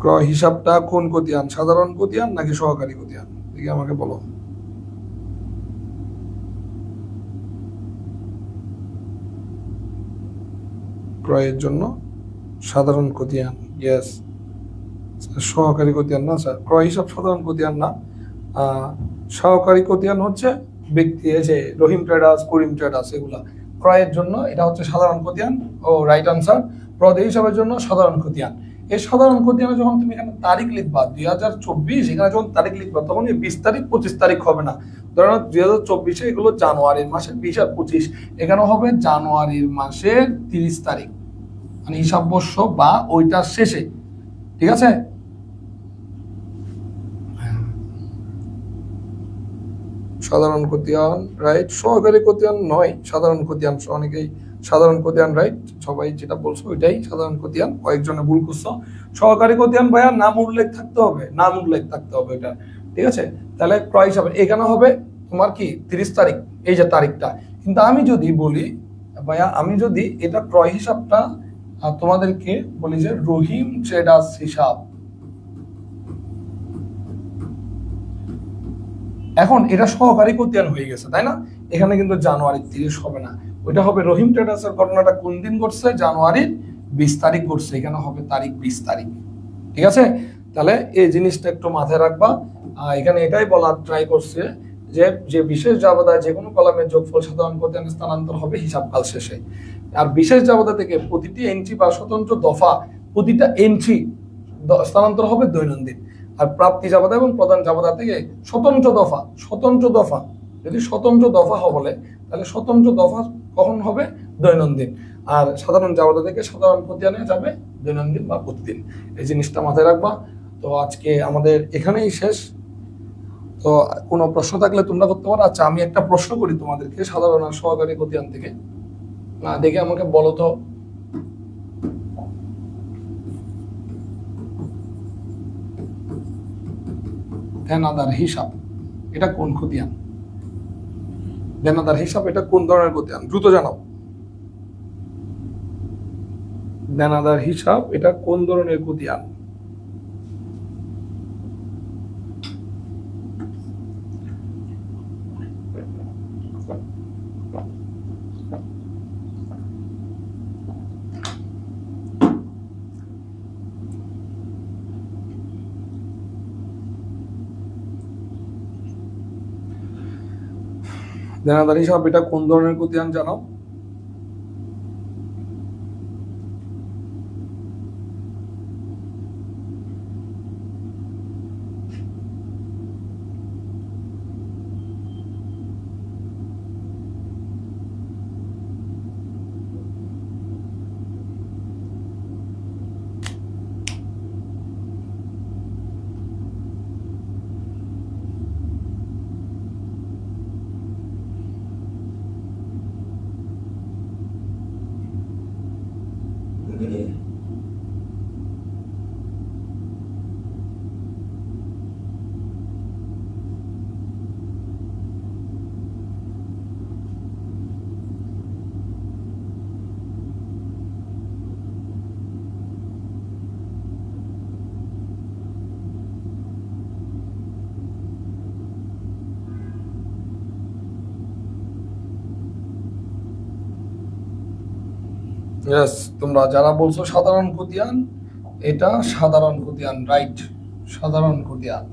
ক্রয় হিসাবটা কোন খতিয়ান, সাধারণ খতিয়ান নাকি সহকারী খতিয়ান? দেখি আমাকে বলো। ক্রয়ের জন্য সাধারণ খতিয়ান, ইয়েস। সহকারী খতিয়ান না স্যার, ক্রয় হিসাব সাধারণ খতিয়ান না। সহকারী খতিয়ান হচ্ছে ব্যক্তি, এই যে রহিম ট্রেডার্স, করিম ট্রেডার্স, এগুলা ক্রয়ের জন্য এটা হচ্ছে সাধারণ খতিয়ান। ও রাইট আনসার। প্রদেয় হিসাবের জন্য সাধারণ খতিয়ান। এই সাধারণ খতিয়ানে যখন তুমি এখানে তারিখ লিখবা 2024, এখানে যখন তারিখ লিখবা তখন এই 20 তারিখ 25 তারিখ হবে না। ধরো 2024-এ এগুলো জানুয়ারির মাসের 20 আর 25, এখানে হবে জানুয়ারির মাসের 30 তারিখ, মানে হিসাব বর্ষ বা ওইটার শেষে। ঠিক আছে? সাধারণ খতিয়ান রাইট, সহকারী খতিয়ান নয়, সাধারণ খতিয়ান। অনেকেই সাধারণ খতিয়ান রাইট, সবাই যেটা বলছো ওইটাই সাধারণ খতিয়ান, কয়েকজনে ভুল করছো। সহকারী খতিয়ান ভাইয়া নাম উল্লেখ থাকতে হবে, নাম উল্লেখ থাকতে হবে এটা। ঠিক আছে? তাহলে ক্রয় হিসাবে এখানে হবে তোমার কি 30 তারিখ, এই যে তারিখটা। কিন্তু আমি যদি বলি ভাইয়া, আমি যদি এটা ক্রয় হিসাবটা তোমাদেরকে বলি যে রহিম ট্রেডার্স হিসাব, এখন এটা সহকারী খতিয়ান হয়ে গেছে, তাই না? এখানে কিন্তু জানুয়ারির 30 হবে না, ওইটা হবে রহিম ট্রেডার্সের ঘটনাটা কোন দিন ঘটছে, জানুয়ারির 20 তারিখ ঘটছে, এখানে হবে তারিখ 20 তারিখ। ঠিক আছে? তাহলে এই জিনিসটা একটু মাথায় রাখবা। এখানে এটাই বলার ট্রাই করছে যে যে বিশেষ জাবেদায় যে কোনো কলামের যোগফল সাধারণ খতিয়ানে স্থানান্তর হবে হিসাবকাল শেষে। আর বিশেষ জাবেদা থেকে প্রতিটি এন্ট্রি বা স্বতন্ত্র দফা, প্রতিটা এন্ট্রি স্থানান্তর হবে দৈনন্দিন। আর প্রাপ্তি জাবেদা এবং প্রধান জাবেদা থেকে স্বতন্ত্র দফা, স্বতন্ত্র দফা, যদি স্বতন্ত্র দফা বলে তাহলে স্বতন্ত্র দফা কখন হবে, দৈনন্দিন। আর সাধারণ জাবেদা থেকে সাধারণ খতিয়ানে যাবে দৈনন্দিন বা প্রতিদিন। এই জিনিসটা মাথায় রাখবা। তো আজকে আমাদের এখানেই শেষ। তো কোনো প্রশ্ন থাকলে তোমরা করতে পারো। আচ্ছা, আমি একটা প্রশ্ন করি তোমাদেরকে সাধারণ আর সহকারী খতিয়ান থেকে, না দেখে আমাকে বলো তো। দেনাদার হিসাব এটা কোন খতিয়ান? দেনাদার হিসাব এটা কোন ধরনের খতিয়ান? দ্রুত জানাও। দেনাদার হিসাব এটা কোন ধরনের খতিয়ান? দেনাদার হিসাব এটা কোন ধরনের খতিয়ান জানাও। ইয়েস, তোমরা যারা বলছো সাধারণ খতিয়ান, এটা সাধারণ খতিয়ান রাইট, সাধারণ খতিয়ান।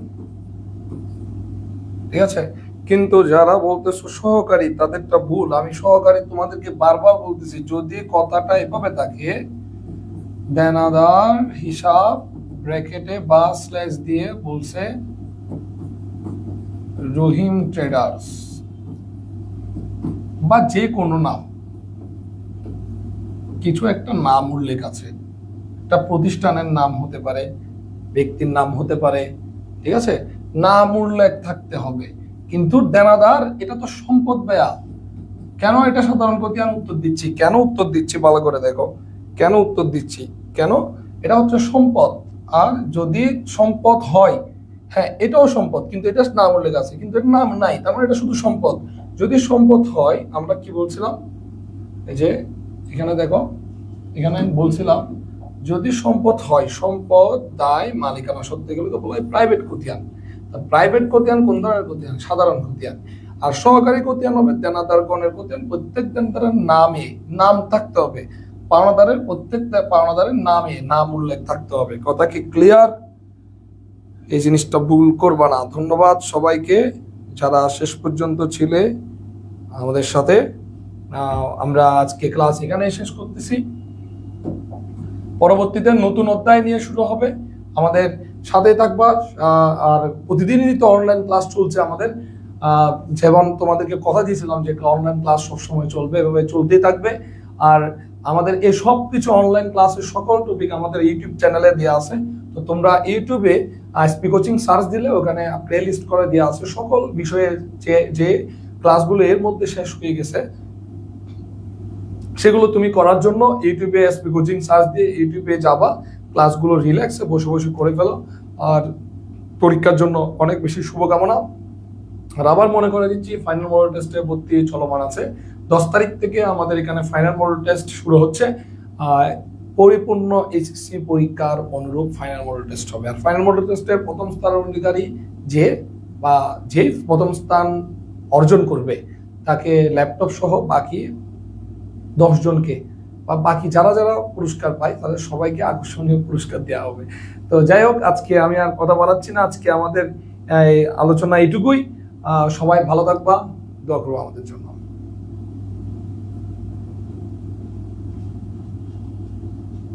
ঠিক আছে? কিন্তু যারা বলতেছো সহকারী তাদেরটা ভুল। আমি সহকারী তোমাদেরকে বারবার বলতেছি, যদি কথাটা এভাবে থাকে, দেনাদার হিসাব ব্র্যাকেটে বা স্ল্যাশ দিয়ে বলছে রহিম ট্রেডার্স বা যে কোনো নাম, কিছু একটা নাম উল্লেখ আছে, একটা প্রতিষ্ঠানের নাম হতে পারে, ব্যক্তির নাম হতে পারে, ঠিক আছে, নাম উল্লেখ থাকতে হবে। কিন্তু দেনাদার এটা তো সম্পদ ব্যয়া। কেন এটা সাধারণ খতিয়ান উত্তর দিচ্ছি, কেন উত্তর দিচ্ছি ভালো করে দেখো, কেন উত্তর দিচ্ছি, কেন এটা হচ্ছে সম্পদ। আর যদি সম্পদ হয়, হ্যাঁ এটাও সম্পদ, কিন্তু এটা নাম উল্লেখ আছে, কিন্তু এটা নাম নাই, তার মানে এটা শুধু সম্পদ। যদি সম্পদ হয়, আমরা কি বলছিলাম, এই যে এখানে দেখো, এখানে আমি বলছিলাম যদি সম্পদ হয়, সম্পদ দায় মালিকানা সত্ত্ব, এগুলোকে বলা হয় প্রাইভেট খতিয়ান। প্রাইভেট খতিয়ান কোন ধরনের খতিয়ান? সাধারণ খতিয়ান। আর সহকারী খতিয়ান হবে দেনাদারগণের খতিয়ান। প্রত্যেক দেনাদারের নামে নাম থাকতে হবে, পাওনাদারের প্রত্যেকটা পাওনাদারের নামে নাম উল্লেখ থাকতে হবে। কথা কি ক্লিয়ার? এই জিনিসটা ভুল করবা না। ধন্যবাদ সবাইকে যারা শেষ পর্যন্ত ছিলে আমাদের সাথে। আমরা আজকে ক্লাস এখানে শেষ করতেছি। পরবর্তীতে নতুন অধ্যায় নিয়ে শুরু হবে, আমাদের সাথে থাকবা। আর প্রতিদিনই তো অনলাইন ক্লাস চলছে আমাদের, যেমন তোমাদেরকে কথা দিয়েছিলাম যে অনলাইন ক্লাস সবসময় চলবে, এভাবে চলতেই থাকবে। আর আমাদের এই সব কিছু অনলাইন ক্লাসের সকল টপিক আমাদের ইউটিউব চ্যানেলে দেওয়া আছে। তো তোমরা ইউটিউবে এসপি কোচিং সার্চ দিলে ওখানে প্লে লিস্ট করে দেওয়া আছে সকল বিষয়ে, যে ক্লাসগুলো এর মধ্যে শেষ হয়ে গেছে সেগুলো তুমি করার জন্য ইউটিউবে এসপি কোচিং সার্চ দিয়ে ইউটিউবে যাবা, ক্লাসগুলো রিল্যাক্সে বসে বসে করে ফেলো। আর পরীক্ষার জন্য অনেক বেশি শুভকামনা। আর আবার মনে করে দিচ্ছি, ফাইনাল মডেল টেস্টে ভর্তি চলমান আছে। 10 তারিখ থেকে আমাদের এখানে ফাইনাল মডেল টেস্ট শুরু হচ্ছে। পরিপূর্ণ এইচএসসি পরীক্ষার অনুরূপ ফাইনাল মডেল টেস্ট হবে। আর ফাইনাল মডেল টেস্টের প্রথম স্থান অধিকারী যে প্রথম স্থান অর্জন করবে, তাকে ল্যাপটপ সহ বাকি 10 জনকে বা বাকি যারা যারা পুরস্কার পায় তাদের সবাইকে আকর্ষণীয় পুরস্কার দেওয়া হবে। তো যাই হোক, আজকে আমি আর কথা বাড়াচ্ছি না, আজকে আমাদের আলোচনা এইটুকুই। সবাই ভালো থাকবা, দোয়া করবো আমাদের জন্য।